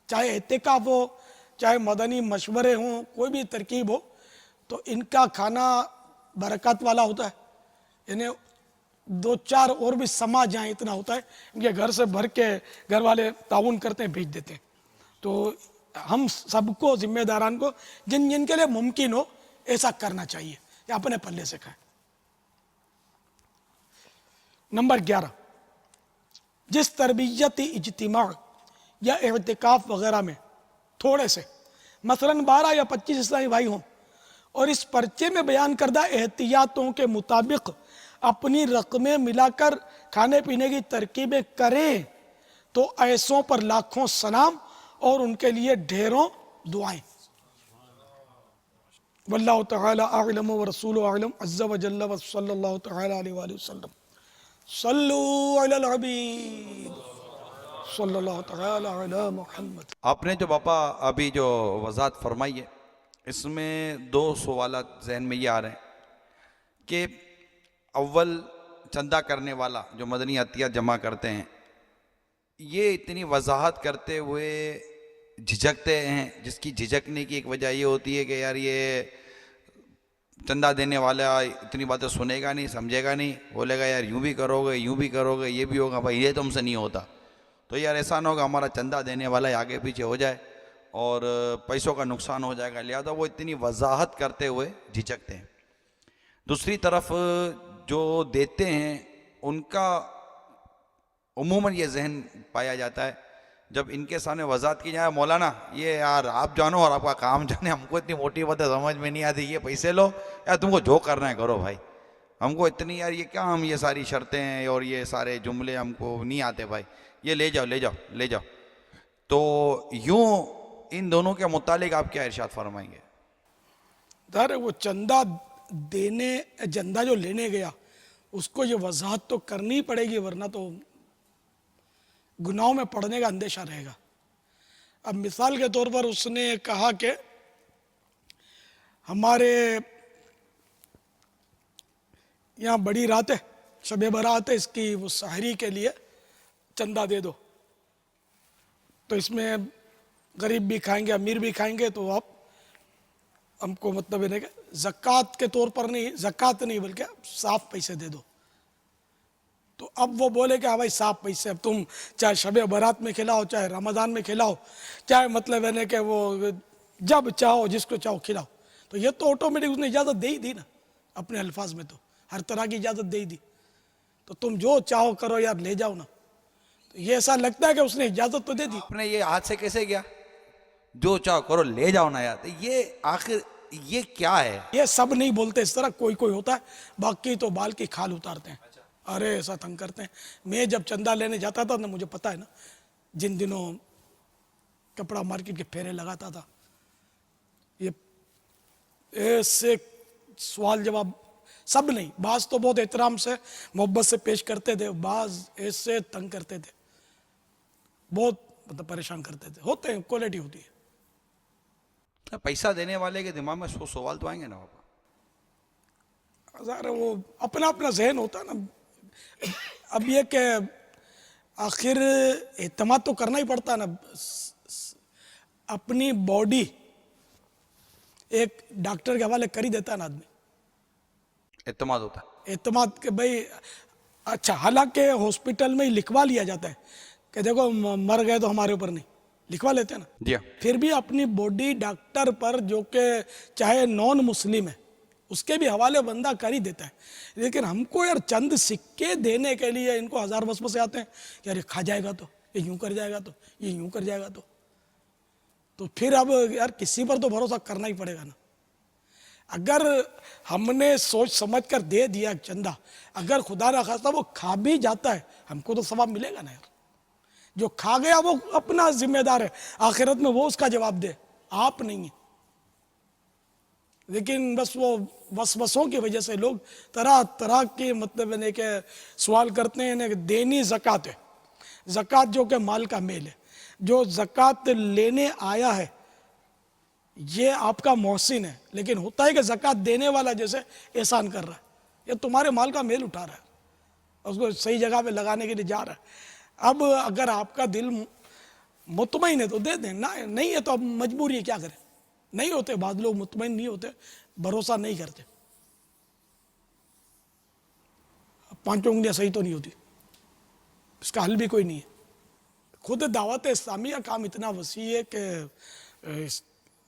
چاہے اعتکاف ہو چاہے مدنی مشورے ہوں، کوئی بھی ترکیب ہو تو ان کا کھانا برکات والا ہوتا ہے، یعنی 2-4 اور بھی سما جائیں اتنا ہوتا ہے۔ ان کے گھر سے بھر کے گھر والے تعاون کرتے ہیں، بھیج دیتے ہیں۔ تو ہم سب کو ذمہ داران کو جن کے لیے ممکن ہو ایسا کرنا چاہیے یا اپنے پلے سے کھائیں۔ نمبر 11، جس تربیتی اجتماع یا اعتکاف وغیرہ میں تھوڑے سے مثلاً 12 یا 25 اسلامی بھائی ہوں اور اس پرچے میں بیان کردہ احتیاطوں کے مطابق اپنی رقمیں ملا کر کھانے پینے کی ترکیبیں کریں تو ایسوں پر لاکھوں سلام اور ان کے لیے ڈھیروں دعائیں۔ واللہ تعالی اعلم ورسولہ اعلم عز وجل وصلی اللہ تعالی علیہ وآلہ وسلم۔ صلو علی الحبیب صلی اللہ تعالی علی محمد۔ آپ نے جو باپا ابھی جو وضاحت فرمائی ہے اس میں 2 سوالات ذہن میں یہ آ رہے ہیں کہ اول چندہ کرنے والا جو مدنی عطیہ جمع کرتے ہیں یہ اتنی وضاحت کرتے ہوئے جھجکتے ہیں، جس کی جھجکنے کی ایک وجہ یہ ہوتی ہے کہ یار یہ چندہ دینے والا اتنی باتیں سنے گا نہیں، سمجھے گا نہیں، بولے گا یار یوں بھی کرو گے یوں بھی کرو گے، یہ بھی ہوگا، بھائی یہ تو ہم سے نہیں ہوتا۔ تو یار ایسا نہ ہوگا ہمارا چندہ دینے والا آگے پیچھے ہو جائے اور پیسوں کا نقصان ہو جائے گا، لہذا وہ اتنی وضاحت کرتے ہوئے جھجکتے ہیں۔ دوسری طرف جو دیتے ہیں ان کا عموماً یہ ذہن پایا جاتا ہے جب ان کے سامنے وضاحت کی جائے مولانا یہ یار آپ جانو اور آپ کا کام جانے، ہم کو اتنی موٹی باتیں سمجھ میں نہیں آتی، یہ پیسے لو یار تم کو جو کرنا ہے کرو بھائی، ہم کو اتنی یار یہ کیا ہم یہ ساری شرطیں ہیں اور یہ سارے جملے ہم کو نہیں آتے بھائی، یہ لے جاؤ لے جاؤ لے جاؤ۔ تو یوں ان دونوں کے متعلق آپ کیا ارشاد فرمائیں گے؟ در وہ چندہ جو لینے گیا اس کو یہ وضاحت تو کرنی پڑے گی ورنہ تو گناہوں میں پڑنے کا اندیشہ رہے گا۔ اب مثال کے طور پر اس نے کہا کہ ہمارے یہاں بڑی رات ہے، شب برات ہے، اس کی وہ سحری کے لیے چندہ دے دو، تو اس میں غریب بھی کھائیں گے، امیر بھی کھائیں گے، تو آپ ہم کو مطلب ہے کہ زکوٰۃ کے طور پر نہیں، زکوٰۃ نہیں بلکہ صاف پیسے دے دو۔ تو اب وہ بولے کہ ہاں بھائی صاف پیسے، اب تم چاہے شب برات میں کھلاؤ، چاہے رمضان میں کھلاؤ، چاہے مطلب ہے کہ وہ جب چاہو جس کو چاہو کھلاؤ، تو یہ تو آٹومیٹک اس نے اجازت دے ہی دی نا، اپنے الفاظ میں تو ہر طرح کی اجازت دے ہی دی، تو تم جو چاہو کرو یار، لے جاؤ نا۔ تو یہ ایسا لگتا ہے کہ اس نے اجازت تو دے دی۔ آپ نے یہ ہاتھ سے کیسے گیا؟ جو چاہو کرو، لے جاؤ نا یار، یہ آخر یہ کیا ہے؟ یہ سب نہیں بولتے اس طرح، کوئی کوئی ہوتا ہے، باقی تو بال کی کھال اتارتے ہیں، ارے ایسا تنگ کرتے ہیں۔ میں جب چندہ لینے جاتا تھا نا، مجھے پتا ہے نا، جن دنوں کپڑا مارکیٹ کے پھیرے لگاتا تھا، یہ ایسے سوال جواب سب نہیں، بعض تو بہت احترام سے محبت سے پیش کرتے تھے، بعض ایسے تنگ کرتے تھے، بہت مطلب پریشان کرتے تھے، ہوتے ہیں، کوالٹی ہوتی ہے۔ پیسہ دینے والے کے دماغ میں 100 سوال تو آئیں گے نا بابا۔ ظاہر ہے وہ اپنا اپنا ذہن ہوتا ہے نا۔ اب یہ کہ آخر اعتماد تو کرنا ہی پڑتا ہے نا، اپنی باڈی ایک ڈاکٹر کے حوالے کر ہی دیتا ہے نا آدمی، اعتماد ہوتا ہے۔ اعتماد کہ بھائی اچھا، حالانکہ ہاسپٹل میں ہی لکھوا لیا جاتا ہے کہ دیکھو مر گئے تو ہمارے اوپر نہیں، لکھوا لیتے ہیں نا، جی ہاں، پھر بھی اپنی باڈی ڈاکٹر پر جو کہ چاہے نان مسلم ہے اس کے بھی حوالے بندہ کر ہی دیتا ہے۔ لیکن ہم کو یار چند سکے دینے کے لیے ان کو ہزار وسوسے آتے ہیں کہ یار یہ کھا جائے گا تو، یہ یوں کر جائے گا تو، یہ یوں کر جائے گا تو پھر اب یار کسی پر تو بھروسہ کرنا ہی پڑے گا نا۔ اگر ہم نے سوچ سمجھ کر دے دیا چندہ، اگر خدا نہ خواستہ وہ کھا بھی جاتا ہے، ہم کو تو ثواب ملے گا نا یار۔ جو کھا گیا وہ اپنا ذمہ دار ہے، آخرت میں وہ اس کا جواب دے، آپ نہیں ہیں۔ لیکن بس وہ وسوسوں کی وجہ سے لوگ طرح طرح کے مطلب ہے کہ سوال کرتے ہیں کہ دینی زکوٰۃ ہے، زکوٰۃ جو کہ مال کا میل ہے، جو زکوٰۃ لینے آیا ہے یہ آپ کا محسن ہے، لیکن ہوتا ہے کہ زکوٰۃ دینے والا جیسے احسان کر رہا ہے، یہ تمہارے مال کا میل اٹھا رہا ہے، اس کو صحیح جگہ پہ لگانے کے لیے جا رہا ہے۔ اب اگر آپ کا دل مطمئن ہے تو دے دیں، نہیں ہے تو اب مجبوری ہے، کیا کریں؟ نہیں ہوتے، بعض لوگ مطمئن نہیں ہوتے، بھروسہ نہیں کرتے، 5 انگلیاں صحیح تو نہیں ہوتی، اس کا حل بھی کوئی نہیں ہے۔ خود دعوت اسلامی کا کام اتنا وسیع ہے کہ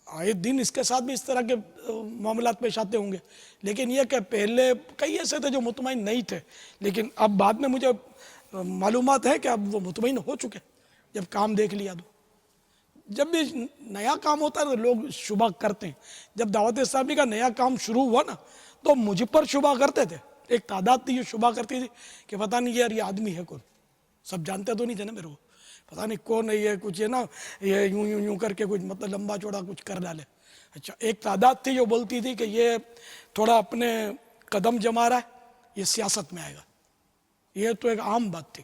آئے دن اس کے ساتھ بھی اس طرح کے معاملات پیش آتے ہوں گے، لیکن یہ کہ پہلے کئی ایسے تھے جو مطمئن نہیں تھے، لیکن اب بعد میں مجھے معلومات ہے کہ اب وہ مطمئن ہو چکے جب کام دیکھ لیا تو۔ جب بھی نیا کام ہوتا ہے تو لوگ شبہ کرتے ہیں، جب دعوت اسلامی کا نیا کام شروع ہوا نا تو مجھ پر شبہ کرتے تھے، ایک تعداد تھی جو شبہ کرتی تھی کہ پتہ نہیں یار یہ آدمی ہے کون، سب جانتے تو نہیں تھے نا میرے کو، پتہ نہیں کون ہے یہ، کچھ ہے نا یہ یوں یوں یوں کر کے کچھ مطلب لمبا چوڑا کچھ کر ڈالے۔ اچھا، ایک تعداد تھی جو بولتی تھی کہ یہ تھوڑا اپنے قدم جما رہا ہے، یہ سیاست میں آئے گا، یہ تو ایک عام بات تھی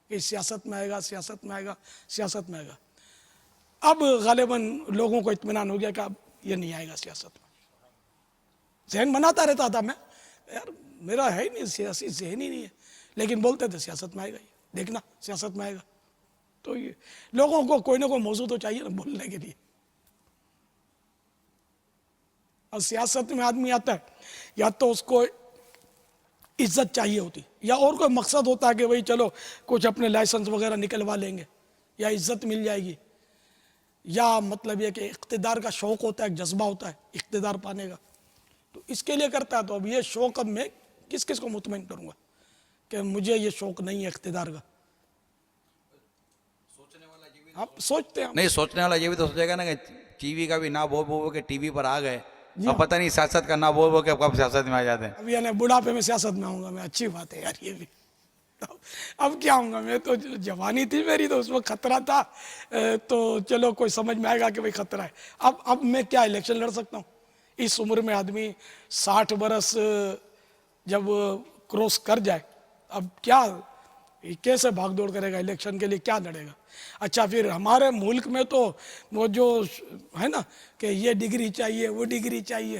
کہ سیاست میں آئے گا، سیاست میں آئے گا، سیاست میں آئے گا۔ اب غالباً لوگوں کو اطمینان ہو گیا کہ اب یہ نہیں آئے گا سیاست میں۔ ذہن بناتا رہتا تھا میں، یار میرا ہے ہی نہیں سیاسی ذہن ہی نہیں ہے، لیکن بولتے تھے سیاست میں آئے گا، یہ دیکھنا سیاست میں آئے گا۔ تو یہ لوگوں کو کوئی نہ کوئی موضوع تو چاہیے نا بولنے کے لیے، اور سیاست میں آدمی آتا ہے یا تو اس کو عزت چاہیے ہوتی، یا اور کوئی مقصد ہوتا ہے کہ بھئی چلو کچھ اپنے لائسنس وغیرہ نکلوا لیں گے، یا عزت مل جائے گی، یا مطلب یہ کہ اقتدار کا شوق ہوتا ہے، ایک جذبہ ہوتا ہے اقتدار پانے کا، تو اس کے لیے کرتا ہے۔ تو اب یہ شوق اب میں کس کس کو مطمئن کروں گا کہ مجھے یہ شوق نہیں ہے اقتدار کا؟ آپ سوچتے ہیں نہیں، سوچنے والا یہ بھی تو سوچے گا نا کہ ٹی وی کا بھی نہ بول بول کے ٹی وی پر آ گئے، اب پتہ نہیں سیاست کا نہ بول بول کے اب کب سیاست میں آ جاتے ہیں۔ اب یعنی بڑھاپے میں سیاست میں آؤں گا میں، اچھی بات ہے یار یہ بھی، اب کیا ہوں گا میں، تو جوانی تھی میری تو اس وقت خطرہ تھا، تو چلو کوئی سمجھ میں آئے گا کہ بھئی خطرہ ہے۔ اب میں کیا الیکشن لڑ سکتا ہوں؟ اس عمر میں آدمی 60 برس جب کروس کر جائے، اب کیا کیسے بھاگ دوڑ کرے گا الیکشن کے لیے، کیا لڑے گا؟ اچھا، پھر ہمارے ملک میں تو وہ جو ہے نا کہ یہ ڈگری چاہیے، وہ ڈگری چاہیے،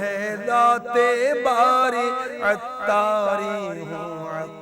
ہے ذات باری عطاری ہوں